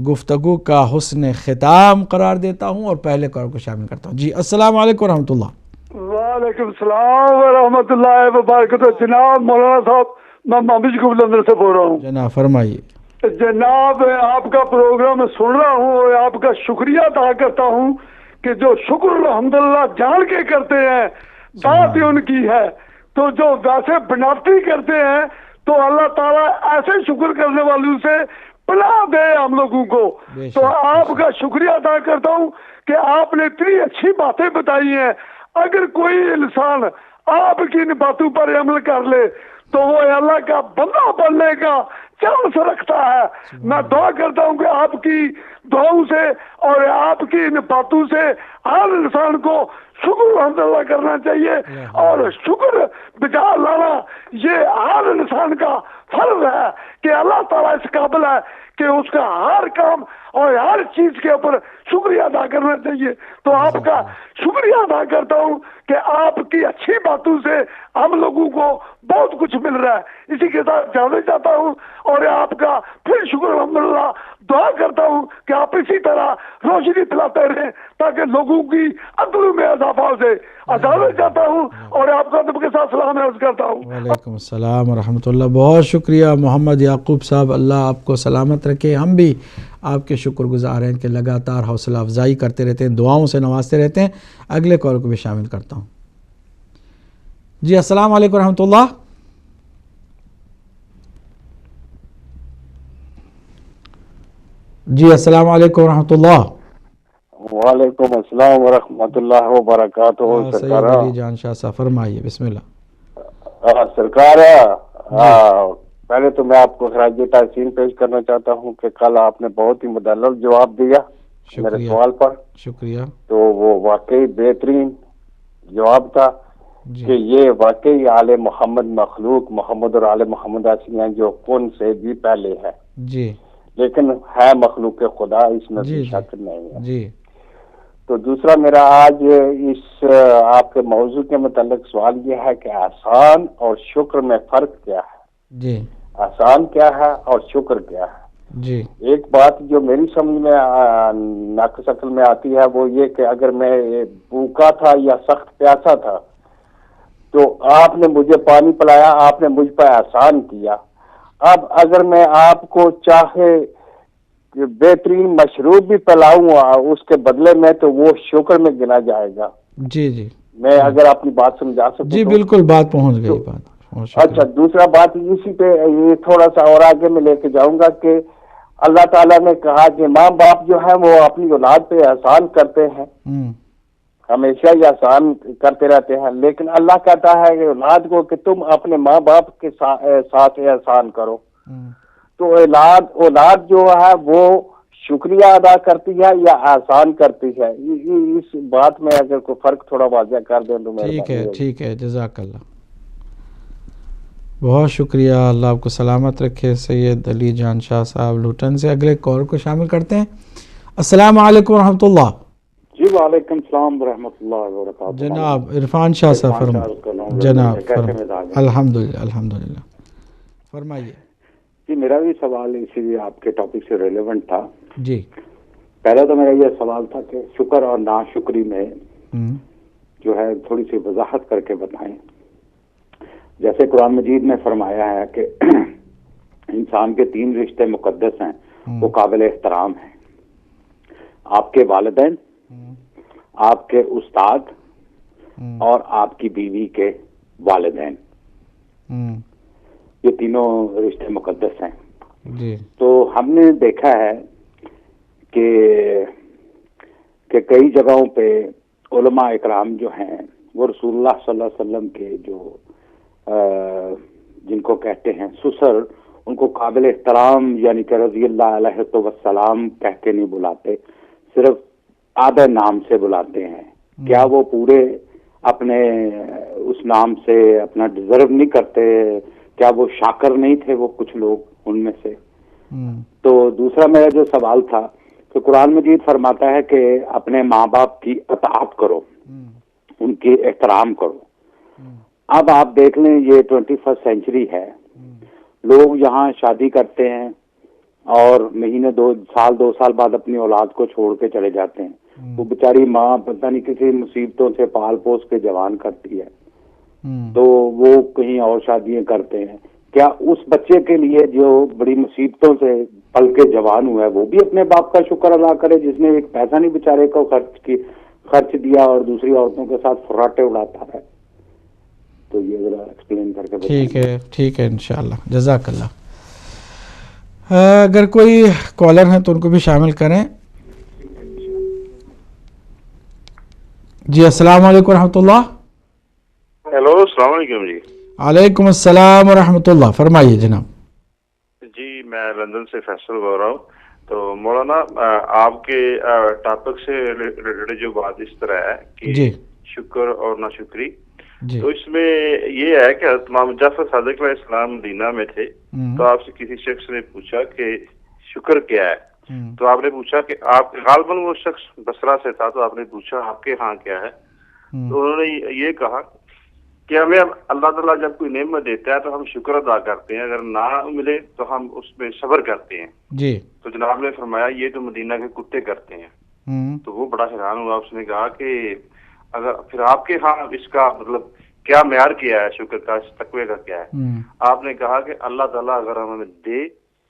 گفتگو کا حسن ختام قرار دیتا ہوں اور پہلے کار کو شامل کرتا ہوں۔ جی السلام علیکم ورحمۃ اللہ۔
وعلیکم السلام ورحمۃ اللہ وبرکاتہ۔ جناب مولانا صاحب، میں محمد کو بلندر سے بول رہا ہوں۔
جناب فرمائیے۔
جناب آپ کا پروگرام سن رہا ہوں اور آپ کا شکریہ ادا کرتا ہوں کہ جو شکر الحمدللہ جان کے کرتے ہیں بات ہی ان کی ہے، تو جو ویسے بناوٹی کرتے ہیں تو اللہ تعالیٰ ایسے شکر کرنے والوں سے پناہ دے ہم لوگوں کو۔ تو آپ کا شکریہ ادا کرتا ہوں کہ آپ نے اتنی اچھی باتیں بتائی ہیں۔ اگر کوئی انسان آپ کی ان باتوں پر عمل کر لے تو وہ اللہ کا بندہ بننے کا چانس رکھتا ہے۔ میں دعا کرتا ہوں کہ آپ کی دعاؤں سے اور آپ کی ان باتوں سے ہر انسان کو شکر الحمدللہ کرنا چاہیے، اور شکر بجا لانا یہ ہر انسان کا فرض ہے کہ اللہ تعالیٰ اس قابل ہے کہ اس کا ہر کام اور ہر چیز کے اوپر شکریہ ادا کرنا چاہیے۔ تو آپ کا شکریہ ادا کرتا ہوں کہ آپ کی اچھی باتوں سے ہم لوگوں کو بہت کچھ مل رہا ہے۔ اسی کے ساتھ جانا چاہتا ہوں اور آپ کا پھر شکر الحمدللہ دعا کرتا ہوں کہ آپ اسی طرح روشنی پھیلاتے رہیں تاکہ لوگوں کی عقل میں اضافہ ہو جائے۔ اجازت چاہتا ہوں اور آپ کا کے ساتھ سلام عرض کرتا ہوں۔
وعلیکم السلام ورحمۃ اللہ۔ بہت شکریہ محمد یعقوب صاحب، اللہ آپ کو سلامت رکھے۔ ہم بھی آپ کے شکر گزار ہیں کہ لگاتار حوصلہ افزائی کرتے رہتے ہیں، دعاؤں سے نوازتے رہتے ہیں۔ اگلے کال کو بھی شامل کرتا ہوں۔ جی السلام علیکم ورحمۃ اللہ۔ جی السلام علیکم ورحمۃ اللہ۔
وعلیکم السلام ورحمۃ اللہ وبرکاتہ۔
سید علی جان شاہ صاحب فرمائیے، بسم اللہ۔
سرکار پہلے تو میں آپ کو خراج تحسین پیش کرنا چاہتا ہوں کہ کل آپ نے بہت ہی مدلل جواب دیا میرے سوال پر۔
شکریہ۔
تو وہ واقعی بہترین جواب تھا کہ یہ واقعی آل محمد مخلوق محمد اور آل محمد ہیں جو کون سے بھی پہلے ہے،
جی
لیکن ہے مخلوق خدا، اس میں کوئی شک نہیں ہے۔
جی
تو دوسرا میرا آج اس آپ کے موضوع کے متعلق سوال یہ ہے کہ احسان اور شکر میں فرق کیا ہے؟
جی
احسان کیا ہے اور شکر کیا ہے؟
جی
ایک بات جو میری سمجھ میں ناقص عقل میں آتی ہے وہ یہ کہ اگر میں بھوکا تھا یا سخت پیاسا تھا تو آپ نے مجھے پانی پلایا، آپ نے مجھ پر احسان کیا۔ اب اگر میں آپ کو چاہے بہترین مشروب بھی پلاؤں اس کے بدلے میں تو وہ شکر میں گنا جائے گا۔
جی جی
میں اگر اپنی بات سمجھا سکوں
جی بالکل بات پہنچ گئی بات۔
اچھا، دوسرا بات اسی پہ یہ تھوڑا سا اور آگے میں لے کے جاؤں گا کہ اللہ تعالیٰ نے کہا کہ ماں باپ جو ہیں وہ اپنی اولاد پہ احسان کرتے ہیں، ہمیشہ ہی احسان کرتے رہتے ہیں، لیکن اللہ کہتا ہے کہ اولاد کو کہ تم اپنے ماں باپ کے ساتھ احسان کرو۔ تو اولاد جو ہے وہ شکریہ ادا کرتی ہے یا احسان کرتی ہے؟ اس بات میں اگر کوئی فرق تھوڑا واضح کر دیں تو
ٹھیک ہے جزاک اللہ، بہت شکریہ، اللہ آپ کو سلامت رکھے۔ سید علی جان شاہ صاحب لوٹن سے اگلے کال کو شامل کرتے ہیں۔ السلام علیکم ورحمۃ اللہ۔
جی وعلیکم السلام ورحمۃ اللہ وبرکاتہ۔
جناب عرفان شاہ صاحب فرمائیے۔ جناب الحمدللہ فرمائیے۔
جی میرا بھی سوال اسی لیے آپ کے ٹاپک سے ریلیونٹ تھا۔
جی
پہلا تو میرا یہ سوال تھا کہ شکر اور ناشکری میں جو ہے تھوڑی سی وضاحت کر کے بتائیں۔ جیسے قرآن مجید نے فرمایا ہے کہ انسان کے 3 رشتے مقدس ہیں، وہ قابل احترام ہیں: آپ کے والدین، آپ کے استاد اور آپ کی بیوی کے والدین۔ یہ تینوں رشتے مقدس ہیں.
جی.
تو ہم نے دیکھا ہے کہ کئی جگہوں پہ علماء اکرام جو ہیں وہ رسول اللہ صلی اللہ علیہ وسلم کے جو جن کو کہتے ہیں سسر، ان کو قابل احترام یعنی کہ رضی اللہ علیہ وسلام کہہ کے نہیں بلاتے، صرف آدھے نام سے بلاتے ہیں. کیا وہ پورے اپنے اس نام سے اپنا ڈیزرو نہیں کرتے؟ کیا وہ شاکر نہیں تھے وہ کچھ لوگ ان میں سے؟ تو دوسرا میرا جو سوال تھا کہ قرآن مجید فرماتا ہے کہ اپنے ماں باپ کی اطاعت کرو، ان کی احترام کرو. اب آپ دیکھ لیں یہ 21 سینچری ہے، لوگ یہاں شادی کرتے ہیں اور مہینے 2 سال بعد اپنی اولاد کو چھوڑ کے چلے جاتے ہیں. وہ بیچاری ماں پتہ نہیں کسی مصیبتوں سے پال پوس کے جوان کرتی ہے تو وہ کہیں اور شادیاں کرتے ہیں. کیا اس بچے کے لیے جو بڑی مصیبتوں سے پل کے جوان ہوا ہے وہ بھی اپنے باپ کا شکر ادا کرے جس نے ایک پیسہ نہیں بیچارے کو خرچ دیا اور دوسری عورتوں کے ساتھ فراٹے اڑاتا ہے؟ تو یہ ذرا ایکسپلین کر کے بتائیں.
ٹھیک ہے انشاءاللہ. جزاک اللہ. اگر کوئی کالر ہیں تو ان کو بھی شامل کریں. جی السلام علیکم ورحمۃ اللہ.
ہیلو السلام علیکم. جی
وعلیکم السلام ورحمۃ اللہ. فرمائیے جناب.
جی میں لندن سے فیصل بول رہا ہوں. تو مولانا آپ کے ٹاپک سے ریلیٹڈ جو بات اس طرح ہے کہ
جی
شکر اور ناشکری،
جی
تو اس میں یہ ہے کہ حضرت امام جعفر صادق علیہ السلام مدینہ میں تھے تو آپ سے کسی شخص نے پوچھا کہ شکر کیا ہے، تو آپ نے پوچھا کہ آپ غالباً وہ شخص بصرہ سے تھا تو آپ نے پوچھا آپ کے ہاں کیا ہے، تو انہوں نے یہ کہا کہ ہمیں اللہ تعالیٰ جب کوئی نعمت دیتا ہے تو ہم شکر ادا کرتے ہیں، اگر نہ ملے تو ہم اس میں صبر کرتے ہیں.
جی.
تو جناب نے فرمایا یہ تو مدینہ کے کتے کرتے ہیں. تو وہ بڑا حیران ہوا. اس نے کہا کہ اگر پھر آپ کے ہاں اس کا مطلب کیا معیار کیا ہے شکر کا، اس تقوی کا کیا ہے؟ آپ نے کہا کہ اللہ تعالیٰ اگر ہمیں دے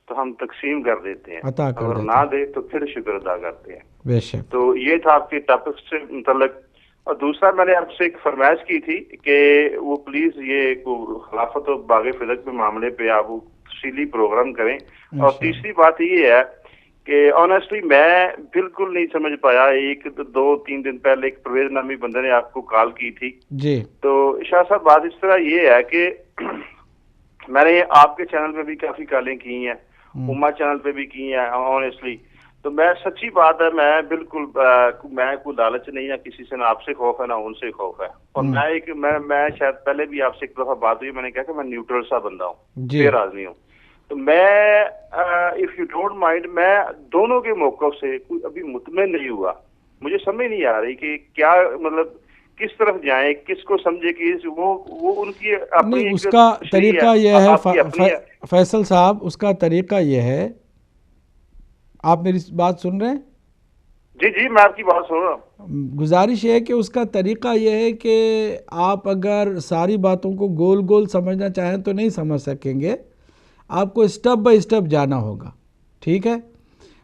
تو ہم تقسیم کر دیتے ہیں، اگر نہ دے تو پھر شکر ادا کرتے ہیں.
بے شک.
تو یہ تھا آپ کے ٹاپک سے متعلق. اور دوسرا میں نے آپ سے ایک فرمائش کی تھی کہ وہ پلیز یہ خلافت و باغ فدق کے معاملے پہ آپ تفصیلی پروگرام کریں. اور تیسری بات یہ ہے کہ آنیسٹلی میں بالکل نہیں سمجھ پایا، 2-3 دن پہلے ایک پرویز نامی بندے نے آپ کو کال کی تھی.
جی.
تو شاہ صاحب بات اس طرح یہ ہے کہ میں نے آپ کے چینل پہ بھی کافی کالیں کی ہیں، اما چینل پہ بھی کی ہیں آنیسٹلی. تو میں سچی بات ہے میں بالکل میں کوئی لالچ نہیں ہے کسی سے، نہ آپ سے خوف ہے نہ ان سے خوف ہے. اور میں شاید پہلے بھی آپ سے ایک دفعہ بات ہوئی، میں نے کہا کہ میں نیوٹرل سا بندہ ہوں، فیئر آدمی ہوں. تو میں اف یو ڈونٹ مائنڈ میں دونوں کے موقف سے کوئی ابھی مطمئن نہیں ہوا. مجھے سمجھ نہیں آ رہی کہ کیا مطلب کس طرف جائیں، کس کو سمجھے کہ وہ ان کی اپنی
اس کا طریقہ یہ ہے فیصل صاحب، اس کا طریقہ یہ ہے. آپ میری بات سن رہے ہیں؟
جی میں آپ کی بات سن رہا ہوں.
گزارش یہ ہے کہ اس کا طریقہ یہ ہے کہ آپ اگر ساری باتوں کو گول گول سمجھنا چاہیں تو نہیں سمجھ سکیں گے، آپ کو اسٹیپ بائی اسٹیپ جانا ہوگا. ٹھیک ہے؟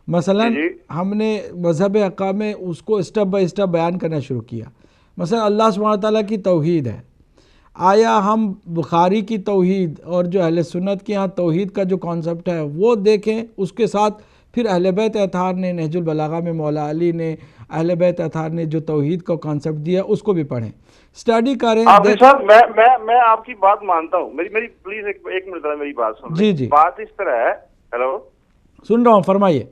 مثلا ہم نے مذہب حقہ میں اس کو اسٹیپ بائی اسٹیپ بیان کرنا شروع کیا. مثلا اللہ سبحانہ تعالیٰ کی توحید ہے، آیا ہم بخاری کی توحید اور جو اہل سنت کے ہاں توحید کا جو کانسیپٹ ہے وہ دیکھیں، اس کے ساتھ پھر اہل بیت اطہار نے نہج البلاغہ میں مولا علی نے اہل بیت اطہار نے جو توحید کا کانسیپٹ دیا اس کو بھی پڑھیں، اسٹڈی کریں.
صاحب میں آپ کی بات مانتا ہوں، میری پلیز ایک منٹ میری بات سن.
جی
بات اس طرح ہے. ہیلو
سن رہا ہوں، فرمائیے.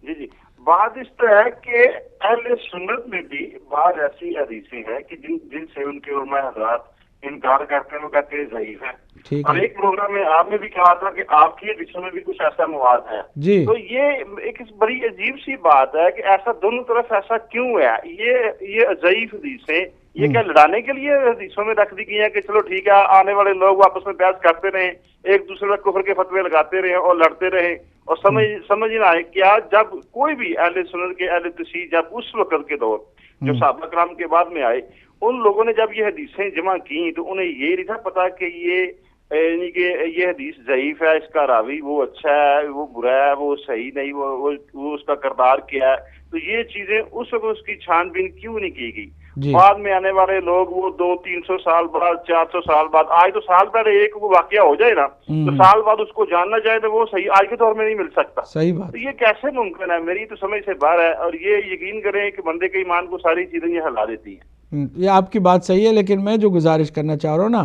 جی بات اس طرح ہے کہ اہل سنت میں بھی بعض ایسی حدیثیں ہیں کہ جن سے ان کے علماء حضرات انکار کرتے ہیں، وہ کہتے ہیں ضعیف ہے. اور ایک پروگرام میں آپ نے بھی کہا تھا کہ آپ کی حدیثوں میں بھی کچھ ایسا مواد ہے. تو یہ ایک بڑی عجیب سی بات ہے کہ ایسا دونوں طرف ایسا کیوں ہے؟ یہ ضعیف حدیثیں یہ کیا لڑانے کے لیے حدیثوں میں رکھ دی گئی ہیں کہ چلو ٹھیک ہے آنے والے لوگ آپس میں بحث کرتے رہیں، ایک دوسرے میں کفر کے فتوے لگاتے رہیں اور لڑتے رہیں اور سمجھ نہ آئے؟ کیا جب کوئی بھی اہل سنت کے اہل تشیع جب اس وقت کے دور جو صحابہ کرام کے بعد میں آئے ان لوگوں نے جب یہ حدیثیں جمع کی تو انہیں یہ نہیں تھا پتا کہ یعنی کہ یہ حدیث ضعیف ہے، اس کا راوی وہ اچھا ہے وہ برا ہے وہ صحیح نہیں وہ اس کا کردار کیا ہے. تو یہ چیزیں اس وقت اس کی چھان بین کیوں نہیں کی گئی؟ بعد میں آنے والے لوگ وہ 200-300 سال بعد 400 سال بعد، آج تو سال پہلے ایک وہ واقعہ ہو جائے نا تو سال بعد اس کو جاننا چاہے تو وہ صحیح آج کے دور میں نہیں مل سکتا.
صحیح بات.
تو یہ کیسے ممکن ہے؟ میری تو سمجھ سے باہر ہے. اور یہ یقین کریں کہ بندے کے ایمان کو ساری چیزیں یہ ہلا دیتی ہیں.
یہ آپ کی بات صحیح ہے، لیکن میں جو گزارش کرنا چاہ رہا ہوں نا،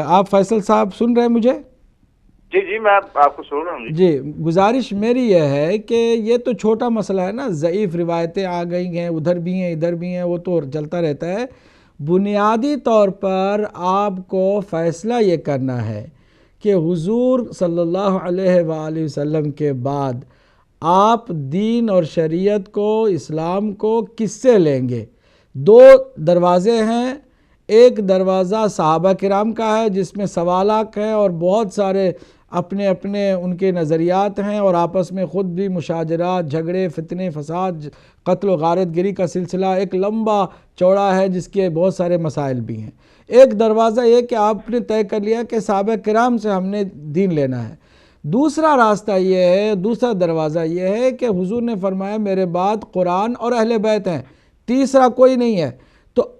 آپ فیصل صاحب سن رہے ہیں مجھے؟
جی میں آپ کو سن رہا ہوں.
جی گزارش میری یہ ہے کہ یہ تو چھوٹا مسئلہ ہے نا، ضعیف روایتیں آ گئی ہیں، ادھر بھی ہیں ادھر بھی ہیں، وہ تو چلتا رہتا ہے. بنیادی طور پر آپ کو فیصلہ یہ کرنا ہے کہ حضور صلی اللہ علیہ وآلہ وسلم کے بعد آپ دین اور شریعت کو، اسلام کو کس سے لیں گے؟ دو دروازے ہیں. ایک دروازہ صحابہ کرام کا ہے جس میں سوالات ہیں اور بہت سارے اپنے اپنے ان کے نظریات ہیں، اور آپس میں خود بھی مشاجرات، جھگڑے، فتنے، فساد، قتل و غارت گری کا سلسلہ ایک لمبا چوڑا ہے جس کے بہت سارے مسائل بھی ہیں. ایک دروازہ یہ کہ آپ نے طے کر لیا کہ صحابہ کرام سے ہم نے دین لینا ہے. دوسرا راستہ یہ ہے، دوسرا دروازہ یہ ہے کہ حضور نے فرمایا میرے بعد قرآن اور اہل بیت ہیں، تیسرا کوئی نہیں ہے. تو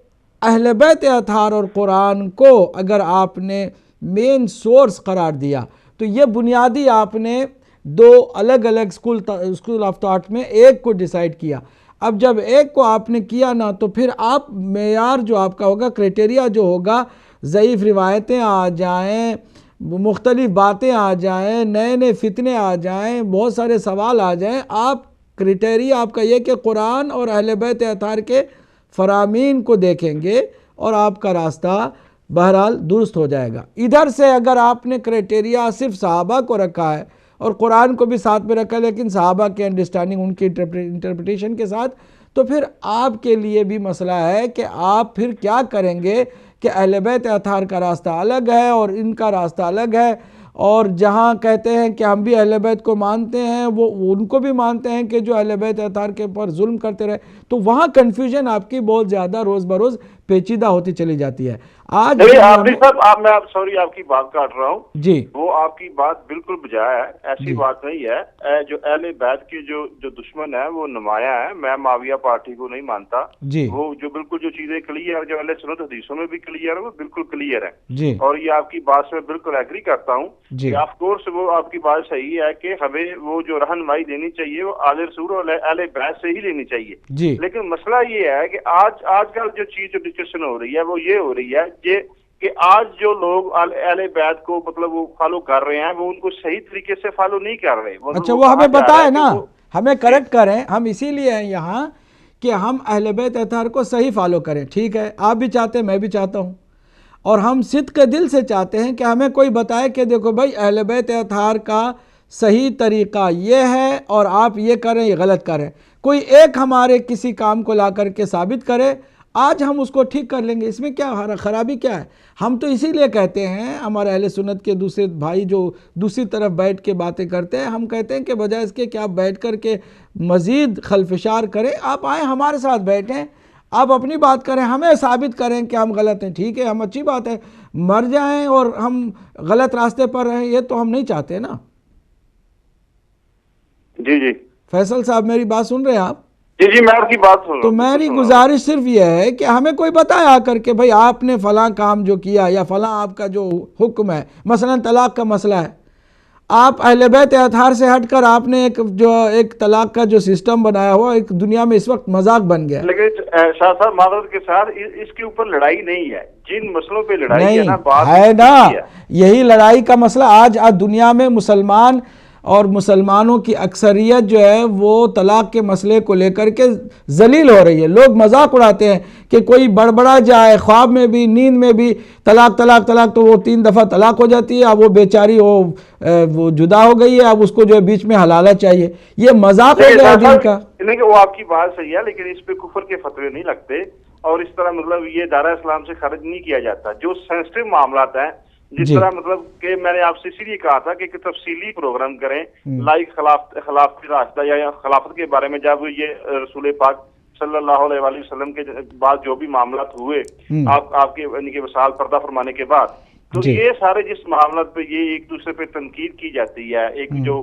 اہل بیت اطہار اور قرآن کو اگر آپ نے مین سورس قرار دیا تو یہ بنیادی آپ نے دو الگ الگ اسکول آف تھاٹ میں ایک کو ڈیسائیڈ کیا. اب جب ایک کو آپ نے کیا نا تو پھر آپ معیار جو آپ کا ہوگا، کرائٹیریا جو ہوگا، ضعیف روایتیں آ جائیں، مختلف باتیں آ جائیں، نئے نئے فتنے آ جائیں، بہت سارے سوال آ جائیں، آپ کرائٹیریا آپ کا یہ کہ قرآن اور اہل بیت اطہار کے فرامین کو دیکھیں گے اور آپ کا راستہ بہرحال درست ہو جائے گا. ادھر سے اگر آپ نے کرائٹیریا صرف صحابہ کو رکھا ہے اور قرآن کو بھی ساتھ میں رکھا لیکن صحابہ کے انڈرسٹینڈنگ، ان کی انٹرپریٹیشن کے ساتھ، تو پھر آپ کے لیے بھی مسئلہ ہے کہ آپ پھر کیا کریں گے کہ اہل بیت اطہار کا راستہ الگ ہے اور ان کا راستہ الگ ہے. اور جہاں کہتے ہیں کہ ہم بھی اہل بیت کو مانتے ہیں، وہ ان کو بھی مانتے ہیں کہ جو اہل بیت اطہار کے اوپر ظلم کرتے رہے، تو وہاں کنفیوژن آپ کی بہت زیادہ روز بروز پیچیدہ ہوتی چلی جاتی ہے. آج
صاحب میں سوری آپ کی بات کاٹ رہا ہوں.
جی
وہ آپ کی بات بالکل بجائے ہے، ایسی بات نہیں ہے. جو اہل بیت کے جو دشمن ہے وہ نمایاں ہے. میں معاویہ پارٹی کو نہیں مانتا.
جی
وہ جو بالکل جو چیزیں کلیئر، جو اہل سنت حدیثوں میں بھی کلیئر ہے، وہ بالکل کلیئر ہے.
جی
اور یہ آپ کی بات سے میں بالکل ایگری کرتا ہوں.
جی
آف کورس وہ آپ کی بات صحیح ہے کہ ہمیں وہ جو رہنمائی دینی چاہیے وہ آل رسول اور اہل بیت سے ہی لینی چاہیے.
جی
لیکن مسئلہ یہ ہے کہ آج کل جو چیز جو ڈسکشن ہو رہی ہے وہ یہ ہو رہی ہے کہ آج جو لوگ اہل بیت کو مطلب وہ فالو کر رہے ہیں وہ ان کو صحیح طریقے سے فالو نہیں کر رہے.
اچھا وہ ہمیں بتائے نا، ہمیں کریکٹ کریں. ہم اسی لیے ہیں یہاں کہ ہم اہل بیت اطہار کو صحیح فالو کریں. ٹھیک ہے، آپ بھی چاہتے ہیں، میں بھی چاہتا ہوں، اور ہم صدق کے دل سے چاہتے ہیں کہ ہمیں کوئی بتائے کہ دیکھو بھائی اہل بیت اطہار کا صحیح طریقہ یہ ہے اور آپ یہ کریں، یہ غلط کریں. کوئی ایک ہمارے کسی کام کو لا کر کے ثابت کرے، آج ہم اس کو ٹھیک کر لیں گے. اس میں کیا خرابی کیا ہے؟ ہم تو اسی لیے کہتے ہیں، ہمارے اہل سنت کے دوسرے بھائی جو دوسری طرف بیٹھ کے باتیں کرتے ہیں، ہم کہتے ہیں کہ بجائے اس کے کہ آپ بیٹھ کر کے مزید خلفشار کریں، آپ آئیں ہمارے ساتھ بیٹھیں، آپ اپنی بات کریں، ہمیں ثابت کریں کہ ہم غلط ہیں. ٹھیک ہے، ہم اچھی بات ہے، مر جائیں اور ہم غلط راستے پر رہیں، یہ تو ہم نہیں چاہتے نا.
جی
فیصل صاحب میری بات سن رہے ہیں آپ؟
جی میں آپ کی بات سن رہا ہوں.
تو میری گزارش صرف یہ ہے کہ ہمیں کوئی بتائے آ کر کے بھائی آپ نے فلاں کام جو کیا یا فلاں آپ کا جو حکم ہے، مثلا طلاق کا مسئلہ ہے، آپ اہل بیت اطہار سے ہٹ کر آپ نے ایک طلاق کا جو سسٹم بنایا ہوا ایک دنیا میں اس وقت مذاق بن گیا.
لیکن شاہ صاحب معذرت کے ساتھ اس کے اوپر لڑائی نہیں ہے، جن مسئلوں پہ لڑائی ہے نا، بات
ہے نا، یہی لڑائی کا مسئلہ. آج دنیا میں مسلمان اور مسلمانوں کی اکثریت جو ہے وہ طلاق کے مسئلے کو لے کر کے ذلیل ہو رہی ہے. لوگ مذاق اڑاتے ہیں کہ کوئی بڑبڑا جائے، خواب میں بھی نیند میں بھی طلاق طلاق طلاق، تو وہ 3 دفعہ طلاق ہو جاتی ہے. اب وہ بیچاری وہ جدا ہو گئی ہے، اب اس کو جو ہے بیچ میں حلالہ چاہیے. یہ مذاق ہو گیا دین کا.
لیکن وہ آپ کی بات صحیح ہے، لیکن اس پہ کفر کے فتوے نہیں لگتے اور اس طرح مطلب یہ دائرہ اسلام سے خارج نہیں کیا جاتا. جو سینسٹیو معاملات ہیں، جس طرح مطلب کہ میں نے آپ سے اسی لیے کہا تھا کہ تفصیلی پروگرام کریں، لائک خلافت راستہ یا خلافت کے بارے میں. جب یہ رسول پاک صلی اللہ علیہ وآلہ وسلم کے بعد جو بھی معاملات ہوئے آپ کے وصال پردہ فرمانے کے بعد، تو یہ سارے جس معاملات پہ یہ ایک دوسرے پہ تنقید کی جاتی ہے، ایک جو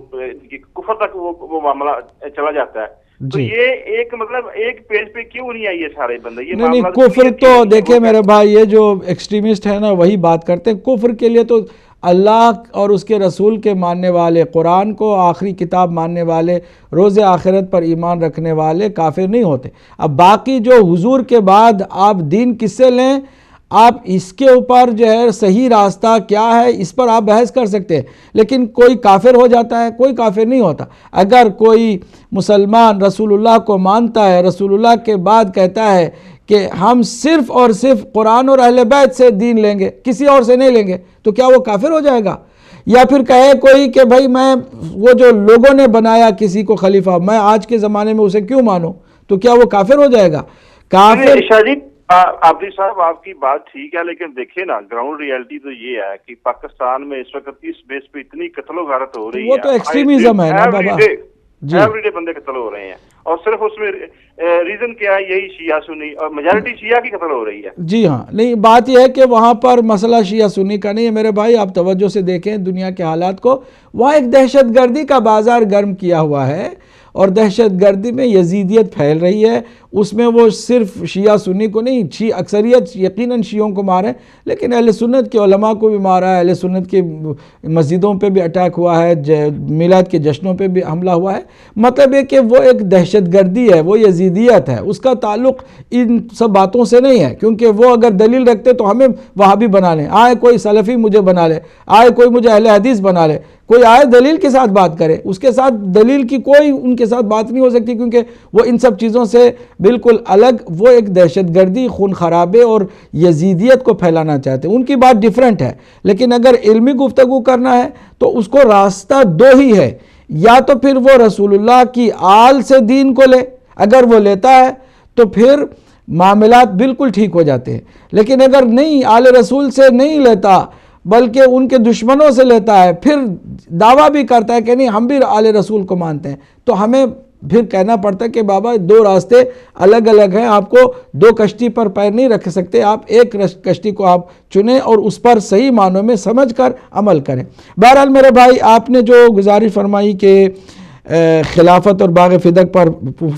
کفر تک وہ معاملہ چلا جاتا ہے، تو یہ ایک مطلب ایک پیج پہ کیوں نہیں آئی ہے سارے بندے؟ یہ
نہیں کفر تو دیکھیں میرے بھائی، یہ جو ایکسٹریمسٹ ہے نا وہی بات کرتے ہیں. کفر کے لیے تو اللہ اور اس کے رسول کے ماننے والے، قرآن کو آخری کتاب ماننے والے، روز آخرت پر ایمان رکھنے والے کافر نہیں ہوتے. اب باقی جو حضور کے بعد آپ دین کس سے لیں، آپ اس کے اوپر جو ہے صحیح راستہ کیا ہے اس پر آپ بحث کر سکتے ہیں، لیکن کوئی کافر ہو جاتا ہے، کوئی کافر نہیں ہوتا. اگر کوئی مسلمان رسول اللہ کو مانتا ہے، رسول اللہ کے بعد کہتا ہے کہ ہم صرف اور صرف قرآن اور اہل بیت سے دین لیں گے، کسی اور سے نہیں لیں گے، تو کیا وہ کافر ہو جائے گا؟ یا پھر کہے کوئی کہ بھائی میں وہ جو لوگوں نے بنایا کسی کو خلیفہ، میں آج کے زمانے میں اسے کیوں مانوں، تو کیا وہ کافر ہو جائے گا؟ کافر
عابدی صاحب آپ کی بات ٹھیک ہے، لیکن دیکھیں نا گراؤنڈ ریالٹی تو یہ ہے کہ پاکستان میں اس وقت اس بیس پہ اتنی قتل و غارت ہو رہی ہے،
وہ تو ایکسٹریمزم ہے نا بابا،
ایوری ڈے بندے قتل ہو رہے ہیں، اور صرف اس میں ریزن کیا ہے؟ یہی شیعہ سنی، اور میجارٹی شیعہ کی قتل ہو رہی ہے. جی
ہاں، نہیں بات یہ ہے کہ وہاں پر مسئلہ شیعہ سنی کا نہیں ہے میرے بھائی. آپ توجہ سے دیکھیں دنیا کے حالات کو، وہاں ایک دہشت گردی کا بازار گرم کیا ہوا ہے، اور دہشت گردی میں یزیدیت پھیل رہی ہے. اس میں وہ صرف شیعہ سنی کو نہیں، اکثریت یقیناً شیعوں کو مارے، لیکن اہل سنت کے علماء کو بھی مارا ہے، اہل سنت کی مسجدوں پہ بھی اٹیک ہوا ہے، میلاد کے جشنوں پہ بھی حملہ ہوا ہے. مطلب ہے کہ وہ ایک دہشت گردی ہے، وہ یزیدیت ہے، اس کا تعلق ان سب باتوں سے نہیں ہے. کیونکہ وہ اگر دلیل رکھتے تو ہمیں وہابی بنا لیں، آئے کوئی سلفی مجھے بنا لے، آئے کوئی مجھے اہل حدیث بنا لے، کوئی آئے دلیل کے ساتھ بات کرے. اس کے ساتھ دلیل کی کوئی ان کے ساتھ بات نہیں ہو سکتی، کیونکہ وہ ان سب چیزوں سے بالکل الگ، وہ ایک دہشت گردی، خون خرابے اور یزیدیت کو پھیلانا چاہتے ہیں. ان کی بات ڈیفرنٹ ہے. لیکن اگر علمی گفتگو کرنا ہے تو اس کو راستہ دو ہی ہے، یا تو پھر وہ رسول اللہ کی آل سے دین کو لے، اگر وہ لیتا ہے تو پھر معاملات بالکل ٹھیک ہو جاتے ہیں. لیکن اگر نہیں، آل رسول سے نہیں لیتا بلکہ ان کے دشمنوں سے لیتا ہے، پھر دعویٰ بھی کرتا ہے کہ نہیں ہم بھی آل رسول کو مانتے ہیں، تو ہمیں پھر کہنا پڑتا ہے کہ بابا دو راستے الگ الگ ہیں، آپ کو دو کشتی پر پیر نہیں رکھ سکتے، آپ ایک کشتی کو آپ چنیں اور اس پر صحیح معنوں میں سمجھ کر عمل کریں. بہرحال میرے بھائی، آپ نے جو گزارش فرمائی کہ خلافت اور باغ فدق پر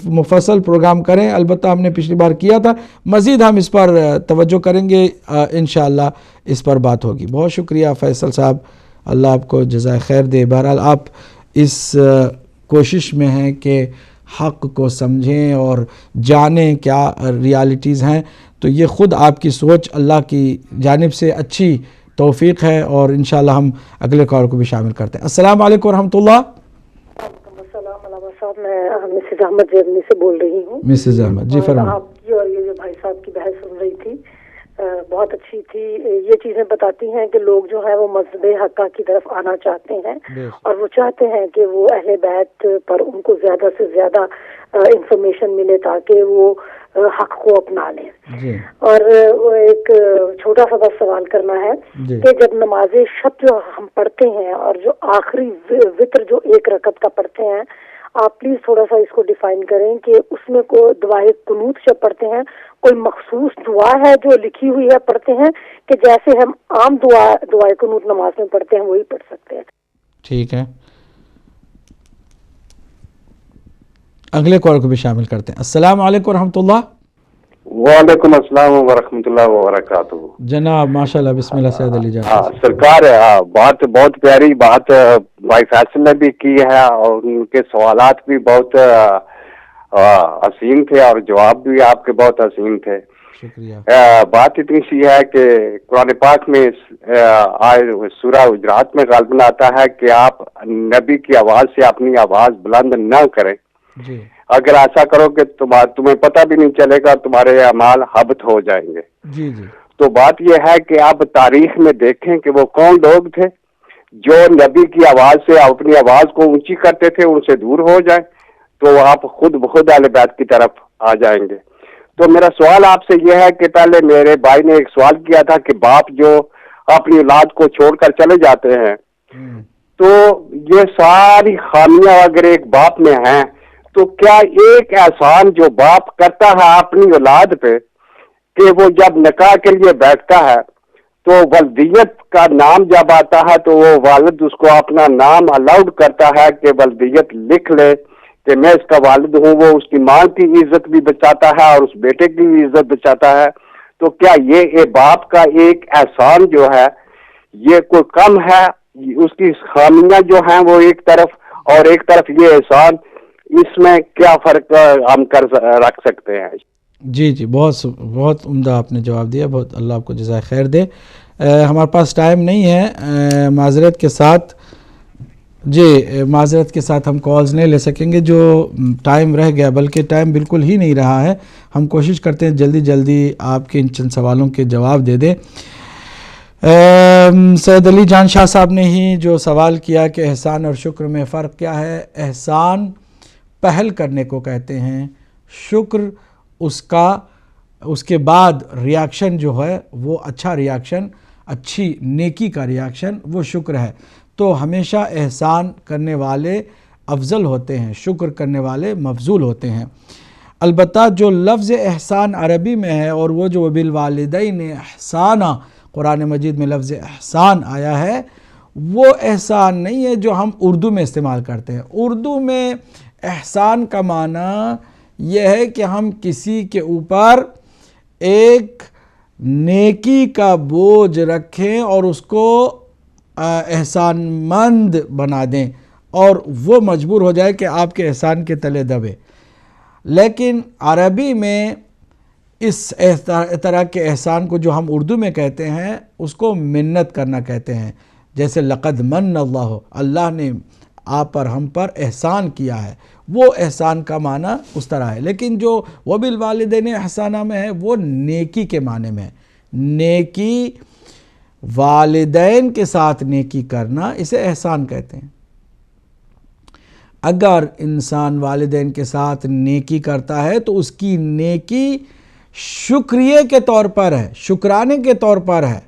مفصل پروگرام کریں، البتہ ہم نے پچھلی بار کیا تھا، مزید ہم اس پر توجہ کریں گے، انشاءاللہ اس پر بات ہوگی. بہت شکریہ فیصل صاحب، اللہ آپ کو جزائے خیر دے. بہرحال آپ اس کوشش میں ہیں کہ حق کو سمجھیں اور جانیں کیا ریالٹیز ہیں، تو یہ خود آپ کی سوچ اللہ کی جانب سے اچھی توفیق ہے، اور انشاءاللہ ہم اگلے کال کو بھی شامل کرتے ہیں. السلام علیکم ورحمۃ اللہ.
میں مسز احمد زیرنی سے بول رہی ہوں.
مسز احمد جی فرمائیں.
آپ کی اور یہ جو بھائی صاحب کی بحث سن رہی تھی بہت اچھی تھی. یہ چیزیں بتاتی ہیں کہ لوگ جو ہیں وہ مذہب حقہ کی طرف آنا چاہتے ہیں، اور وہ چاہتے ہیں کہ وہ اہل بیت پر ان کو زیادہ سے زیادہ انفارمیشن ملے تاکہ وہ حق کو اپنا لیں. اور ایک چھوٹا سا بس سوال کرنا ہے کہ جب نماز شب جو ہم پڑھتے ہیں اور جو آخری وتر جو ایک رکعت کا پڑھتے ہیں، آپ پلیز تھوڑا سا اس کو ڈیفائن کریں کہ اس میں کو دعائے قنوت جب پڑھتے ہیں کوئی مخصوص دعا ہے جو لکھی ہوئی ہے پڑھتے ہیں، کہ جیسے ہم عام دعائے قنوت نماز میں پڑھتے ہیں وہی پڑھ سکتے ہیں؟
ٹھیک ہے، اگلے کال کو بھی شامل کرتے ہیں. السلام علیکم ورحمۃ اللہ.
وعلیکم السلام ورحمۃ اللہ وبرکاتہ.
جناب ماشاء اللہ، بسم اللہ سید علی جان.
سرکار بات بہت پیاری بات بھائی فیصل نے بھی کی ہے، اور ان کے سوالات بھی بہت حسین تھے اور جواب بھی آپ کے بہت حسین تھے.
شکریہ.
بات اتنی سی ہے کہ قرآن پاک میں سورہ حجرات میں غالباً آتا ہے کہ آپ نبی کی آواز سے اپنی آواز بلند نہ کریں.
جی.
اگر ایسا کرو کہ تمہیں پتہ بھی نہیں چلے گا، تمہارے اعمال حبط ہو جائیں گے.
جی جی.
تو بات یہ ہے کہ آپ تاریخ میں دیکھیں کہ وہ کون لوگ تھے جو نبی کی آواز سے اپنی آواز کو اونچی کرتے تھے، ان سے دور ہو جائیں تو آپ خود بخود اہل بیت کی طرف آ جائیں گے. تو میرا سوال آپ سے یہ ہے کہ پہلے میرے بھائی نے ایک سوال کیا تھا کہ باپ جو اپنی اولاد کو چھوڑ کر چلے جاتے ہیں، تو یہ ساری خامیاں اگر ایک باپ میں ہیں تو کیا ایک احسان جو باپ کرتا ہے اپنی اولاد پہ کہ وہ جب نکاح کے لیے بیٹھتا ہے تو ولدیت کا نام جب آتا ہے تو وہ والد اس کو اپنا نام الاؤڈ کرتا ہے کہ ولدیت لکھ لے کہ میں اس کا والد ہوں، وہ اس کی ماں کی عزت بھی بچاتا ہے اور اس بیٹے کی بھی عزت بچاتا ہے، تو کیا یہ باپ کا ایک احسان جو ہے یہ کوئی کم ہے؟ اس کی خامیاں جو ہیں وہ ایک طرف اور ایک طرف یہ احسان، اس میں کیا فرق ہم رکھ سکتے ہیں؟
جی جی، بہت عمدہ آپ نے جواب دیا، بہت اللہ آپ کو جزائے خیر دے۔ ہمارے پاس ٹائم نہیں ہے، معذرت کے ساتھ معذرت کے ساتھ ہم کالز نہیں لے سکیں گے، جو ٹائم رہ گیا، بلکہ ٹائم بالکل ہی نہیں رہا ہے۔ ہم کوشش کرتے ہیں جلدی آپ کے ان چند سوالوں کے جواب دے دیں۔ سید علی جان شاہ صاحب نے ہی جو سوال کیا کہ احسان اور شکر میں فرق کیا ہے، احسان پہل کرنے کو کہتے ہیں، شکر اس کے بعد ریاکشن جو ہے وہ اچھا ریاکشن، اچھی نیکی کا ریاکشن، وہ شکر ہے۔ تو ہمیشہ احسان کرنے والے افضل ہوتے ہیں، شکر کرنے والے مفضول ہوتے ہیں۔ البتہ جو لفظ احسان عربی میں ہے اور وہ جو بالوالدین احسانا قرآن مجید میں لفظ احسان آیا ہے، وہ احسان نہیں ہے جو ہم اردو میں استعمال کرتے ہیں۔ اردو میں احسان کا معنی یہ ہے کہ ہم کسی کے اوپر ایک نیکی کا بوجھ رکھیں اور اس کو احسان مند بنا دیں اور وہ مجبور ہو جائے کہ آپ کے احسان کے تلے دبے۔ لیکن عربی میں اس طرح کے احسان کو جو ہم اردو میں کہتے ہیں اس کو منت کرنا کہتے ہیں، جیسے لقد من اللہ نے آپ پر ہم پر احسان کیا ہے، وہ احسان کا معنی اس طرح ہے۔ لیکن جو وبالوالدین احسانہ میں ہے وہ نیکی کے معنی میں ہے، نیکی، والدین کے ساتھ نیکی کرنا، اسے احسان کہتے ہیں۔ اگر انسان والدین کے ساتھ نیکی کرتا ہے تو اس کی نیکی شکریہ کے طور پر ہے، شکرانے کے طور پر ہے،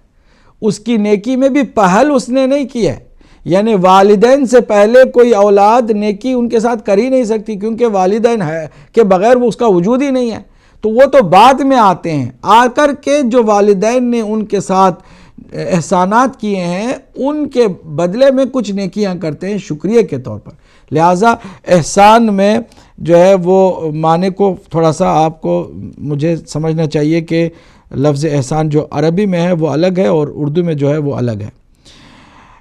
اس کی نیکی میں بھی پہل اس نے نہیں کی ہے۔ یعنی والدین سے پہلے کوئی اولاد نیکی ان کے ساتھ کر ہی نہیں سکتی، کیونکہ والدین ہے کے بغیر وہ اس کا وجود ہی نہیں ہے، تو وہ تو بعد میں آتے ہیں۔ آ کر کے جو والدین نے ان کے ساتھ احسانات کیے ہیں ان کے بدلے میں کچھ نیکیاں کرتے ہیں شکریہ کے طور پر۔ لہٰذا احسان میں جو ہے وہ معنی کو تھوڑا سا آپ کو مجھے سمجھنا چاہیے کہ لفظ احسان جو عربی میں ہے وہ الگ ہے اور اردو میں جو ہے وہ الگ ہے۔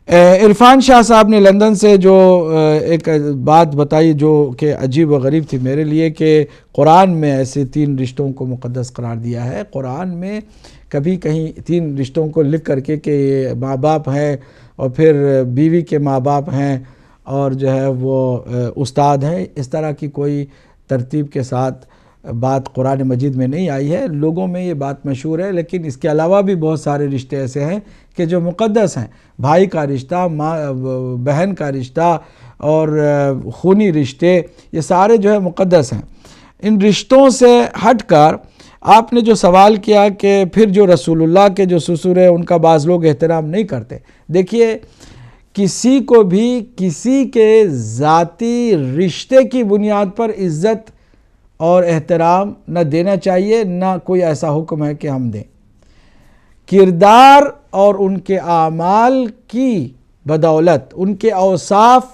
عرفان شاہ صاحب نے لندن سے جو ایک بات بتائی جو کہ عجیب و غریب تھی میرے لیے، کہ قرآن میں ایسے 3 رشتوں کو مقدس قرار دیا ہے۔ قرآن میں کبھی کہیں 3 رشتوں کو لکھ کر کے کہ یہ ماں باپ ہیں اور پھر بیوی کے ماں باپ ہیں اور جو ہے وہ استاد ہیں، اس طرح کی کوئی ترتیب کے ساتھ بات قرآن مجید میں نہیں آئی ہے۔ لوگوں میں یہ بات مشہور ہے، لیکن اس کے علاوہ بھی بہت سارے رشتے ایسے ہیں کہ جو مقدس ہیں، بھائی کا رشتہ، ماں بہن کا رشتہ اور خونی رشتے، یہ سارے جو ہے مقدس ہیں۔ ان رشتوں سے ہٹ کر آپ نے جو سوال کیا کہ پھر جو رسول اللہ کے جو سسر ہیں ان کا بعض لوگ احترام نہیں کرتے، دیکھیے کسی کو بھی کسی کے ذاتی رشتے کی بنیاد پر عزت اور احترام نہ دینا چاہیے، نہ کوئی ایسا حکم ہے کہ ہم دیں۔ کردار اور ان کے اعمال کی بدولت، ان کے اوصاف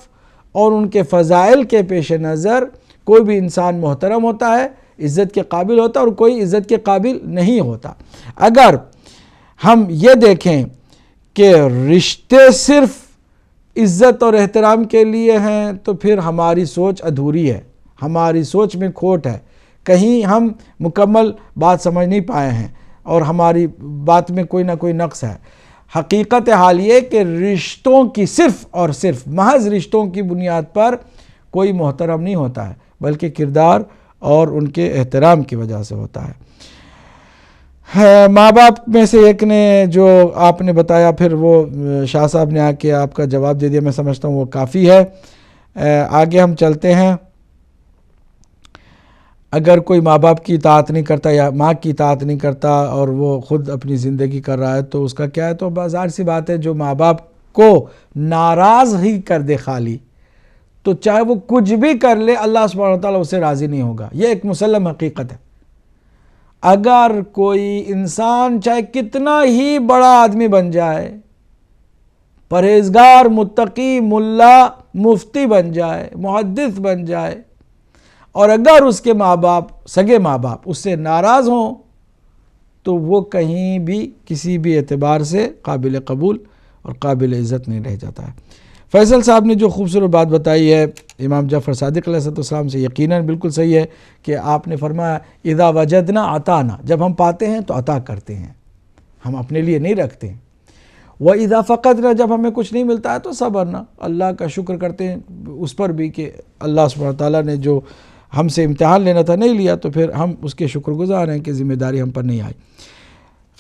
اور ان کے فضائل کے پیش نظر کوئی بھی انسان محترم ہوتا ہے، عزت کے قابل ہوتا ہے، اور کوئی عزت کے قابل نہیں ہوتا۔ اگر ہم یہ دیکھیں کہ رشتے صرف عزت اور احترام کے لیے ہیں تو پھر ہماری سوچ ادھوری ہے، ہماری سوچ میں کھوٹ ہے، کہیں ہم مکمل بات سمجھ نہیں پائے ہیں اور ہماری بات میں کوئی نہ کوئی نقص ہے۔ حقیقت حال یہ کہ رشتوں کی صرف اور صرف محض رشتوں کی بنیاد پر کوئی محترم نہیں ہوتا ہے، بلکہ کردار اور ان کے احترام کی وجہ سے ہوتا ہے۔ ماں باپ میں سے ایک نے جو آپ نے بتایا، پھر وہ شاہ صاحب نے آ کے آپ کا جواب دے دیا، میں سمجھتا ہوں وہ کافی ہے۔ آگے ہم چلتے ہیں۔ اگر کوئی ماں باپ کی اطاعت نہیں کرتا یا ماں کی اطاعت نہیں کرتا اور وہ خود اپنی زندگی کر رہا ہے تو اس کا کیا ہے؟ تو ظاہر سی بات ہے، جو ماں باپ کو ناراض ہی کر دے خالی، تو چاہے وہ کچھ بھی کر لے اللہ سبحانہ وتعالیٰ اسے راضی نہیں ہوگا۔ یہ ایک مسلم حقیقت ہے۔ اگر کوئی انسان چاہے کتنا ہی بڑا آدمی بن جائے، پرہیزگار، متقی، ملا، مفتی بن جائے، محدث بن جائے، اور اگر اس کے ماں باپ، سگے ماں باپ اس سے ناراض ہوں تو وہ کہیں بھی کسی بھی اعتبار سے قابل قبول اور قابل عزت نہیں رہ جاتا ہے۔ فیصل صاحب نے جو خوبصورت بات بتائی ہے امام جعفر صادق علیہ السلام سے، یقیناً بالکل صحیح ہے کہ آپ نے فرمایا اذا وجدنا عطانا، جب ہم پاتے ہیں تو عطا کرتے ہیں، ہم اپنے لیے نہیں رکھتے ہیں۔ وَإِذَا فَقَدْنَا، جب ہمیں کچھ نہیں ملتا ہے تو صبرنا، اللہ کا شکر کرتے ہیں اس پر بھی کہ اللہ سبحانہ تعالیٰ نے جو ہم سے امتحان لینا تھا نہیں لیا، تو پھر ہم اس کے شکر گزار ہیں کہ ذمہ داری ہم پر نہیں آئی۔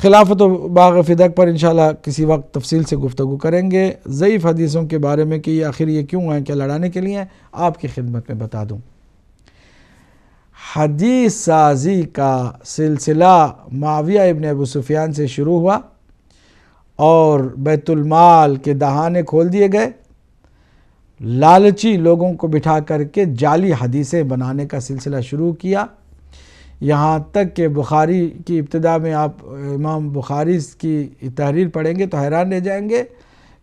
خلافت و باغ فدق پر انشاءاللہ کسی وقت تفصیل سے گفتگو کریں گے۔ ضعیف حدیثوں کے بارے میں کہ یہ آخر یہ کیوں ہیں، کیا لڑانے کے لیے ہیں، آپ کی خدمت میں بتا دوں۔ حدیث سازی کا سلسلہ معاویہ ابن ابو سفیان سے شروع ہوا اور بیت المال کے دہانے کھول دیے گئے، لالچی لوگوں کو بٹھا کر کے جعلی حدیثیں بنانے کا سلسلہ شروع کیا، یہاں تک کہ بخاری کی ابتدا میں آپ امام بخاری کی تحریر پڑھیں گے تو حیران رہ جائیں گے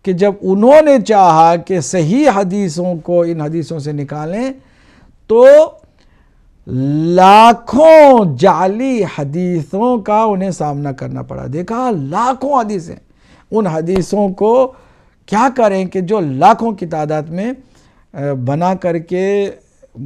کہ جب انہوں نے چاہا کہ صحیح حدیثوں کو ان حدیثوں سے نکالیں تو لاکھوں جعلی حدیثوں کا انہیں سامنا کرنا پڑا۔ دیکھا لاکھوں حدیثیں، ان حدیثوں کو کیا کریں کہ جو لاکھوں کی تعداد میں بنا کر کے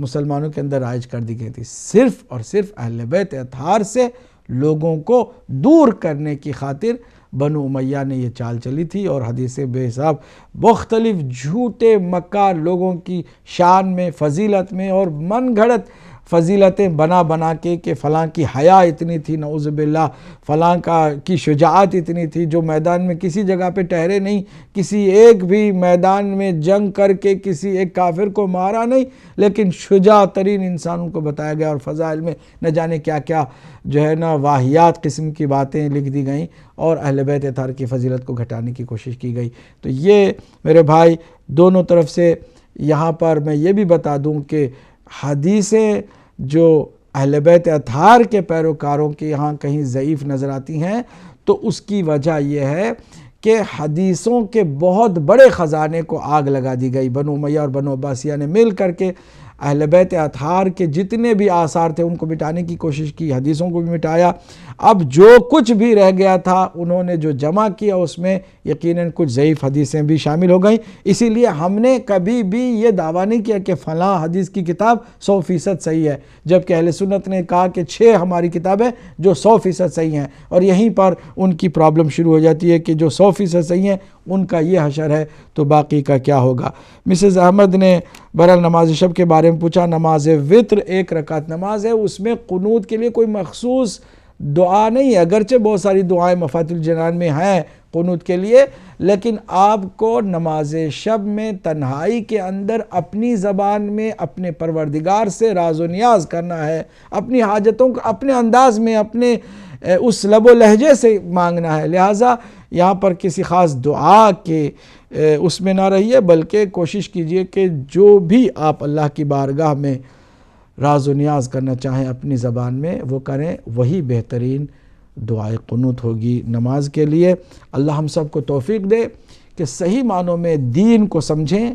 مسلمانوں کے اندر رائج کر دی گئی تھی، صرف اور صرف اہل بیت اطہار سے لوگوں کو دور کرنے کی خاطر بنو امیہ نے یہ چال چلی تھی، اور حدیثیں بے حساب مختلف جھوٹے مکار لوگوں کی شان میں، فضیلت میں اور من گھڑت فضیلتیں بنا بنا کے کہ فلاں کی حیا اتنی تھی نعوذ باللہ، فلاں کی شجاعت اتنی تھی جو میدان میں کسی جگہ پہ ٹھہرے نہیں، کسی ایک بھی میدان میں جنگ کر کے کسی ایک کافر کو مارا نہیں، لیکن شجاع ترین انسانوں کو بتایا گیا، اور فضائل میں نہ جانے کیا کیا جو ہے نا واہیات قسم کی باتیں لکھ دی گئیں، اور اہل بیت اطہار کی فضیلت کو گھٹانے کی کوشش کی گئی۔ تو یہ میرے بھائی دونوں طرف سے یہاں پر میں یہ بھی بتا دوں کہ حدیثیں جو اہل بیت اطہار کے پیروکاروں کے یہاں کہیں ضعیف نظر آتی ہیں تو اس کی وجہ یہ ہے کہ حدیثوں کے بہت بڑے خزانے کو آگ لگا دی گئی۔ بنو امیہ اور بنو عباسیہ نے مل کر کے اہل بیت اطہار کے جتنے بھی آثار تھے ان کو مٹانے کی کوشش کی، حدیثوں کو بھی مٹایا۔ اب جو کچھ بھی رہ گیا تھا انہوں نے جو جمع کیا اس میں یقیناً کچھ ضعیف حدیثیں بھی شامل ہو گئیں۔ اسی لیے ہم نے کبھی بھی یہ دعویٰ نہیں کیا کہ فلاں حدیث کی کتاب 100% صحیح ہے، جبکہ اہل سنت نے کہا کہ 6 ہماری کتابیں جو 100% صحیح ہیں، اور یہیں پر ان کی پرابلم شروع ہو جاتی ہے کہ جو 100% صحیح ہیں ان کا یہ حشر ہے تو باقی کا کیا ہوگا۔ مسز احمد نے بہرحال نماز شب کے بارے میں پوچھا۔ نماز وطر 1 رکعت نماز ہے، اس میں قنوت کے لیے کوئی مخصوص دعا نہیں ہے، اگرچہ بہت ساری دعائیں مفاتیح الجنان میں ہیں قنوت کے لیے، لیکن آپ کو نماز شب میں تنہائی کے اندر اپنی زبان میں اپنے پروردگار سے راز و نیاز کرنا ہے، اپنی حاجتوں کو اپنے انداز میں اپنے اس لب و لہجے سے مانگنا ہے، لہٰذا یہاں پر کسی خاص دعا کے اس میں نہ رہیے، بلکہ کوشش کیجئے کہ جو بھی آپ اللہ کی بارگاہ میں راز و نیاز کرنا چاہیں اپنی زبان میں وہ کریں، وہی بہترین دعائے قنوت ہوگی نماز کے لیے۔ اللہ ہم سب کو توفیق دے کہ صحیح معنوں میں دین کو سمجھیں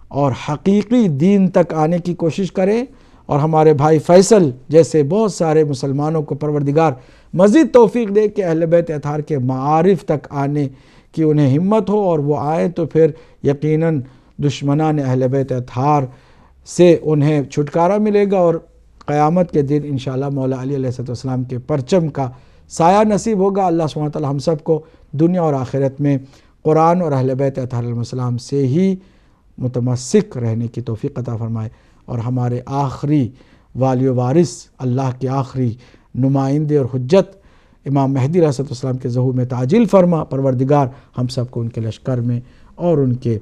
اور حقیقی دین تک آنے کی کوشش کریں، اور ہمارے بھائی فیصل جیسے بہت سارے مسلمانوں کو پروردگار مزید توفیق دے کہ اہل بیت اطہار کے معارف تک آنے کی انہیں ہمت ہو، اور وہ آئیں تو پھر یقیناً دشمنان اہل بیت اطہار سے انہیں چھٹکارا ملے گا، اور قیامت کے دن انشاءاللہ مولا علی علیہ السلام کے پرچم کا سایہ نصیب ہوگا۔ اللہ سبحانہ وتعالی ہم سب کو دنیا اور آخرت میں قرآن اور اہل بیت اطہار علیہ السلام سے ہی متمسک رہنے کی توفیق عطا فرمائے، اور ہمارے آخری والی و وارث اللہ کے آخری نمائندے اور حجت امام مہدی علیہ السلام کے ظہور میں تعجیل فرما۔ پروردگار ہم سب کو ان کے لشکر میں اور ان کے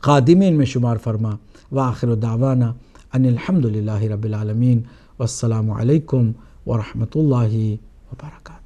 خادمین میں شمار فرما۔ وآخر دعوانا ان الحمدللہ رب العالمین، والسلام علیکم ورحمۃ اللہ وبرکاتہ۔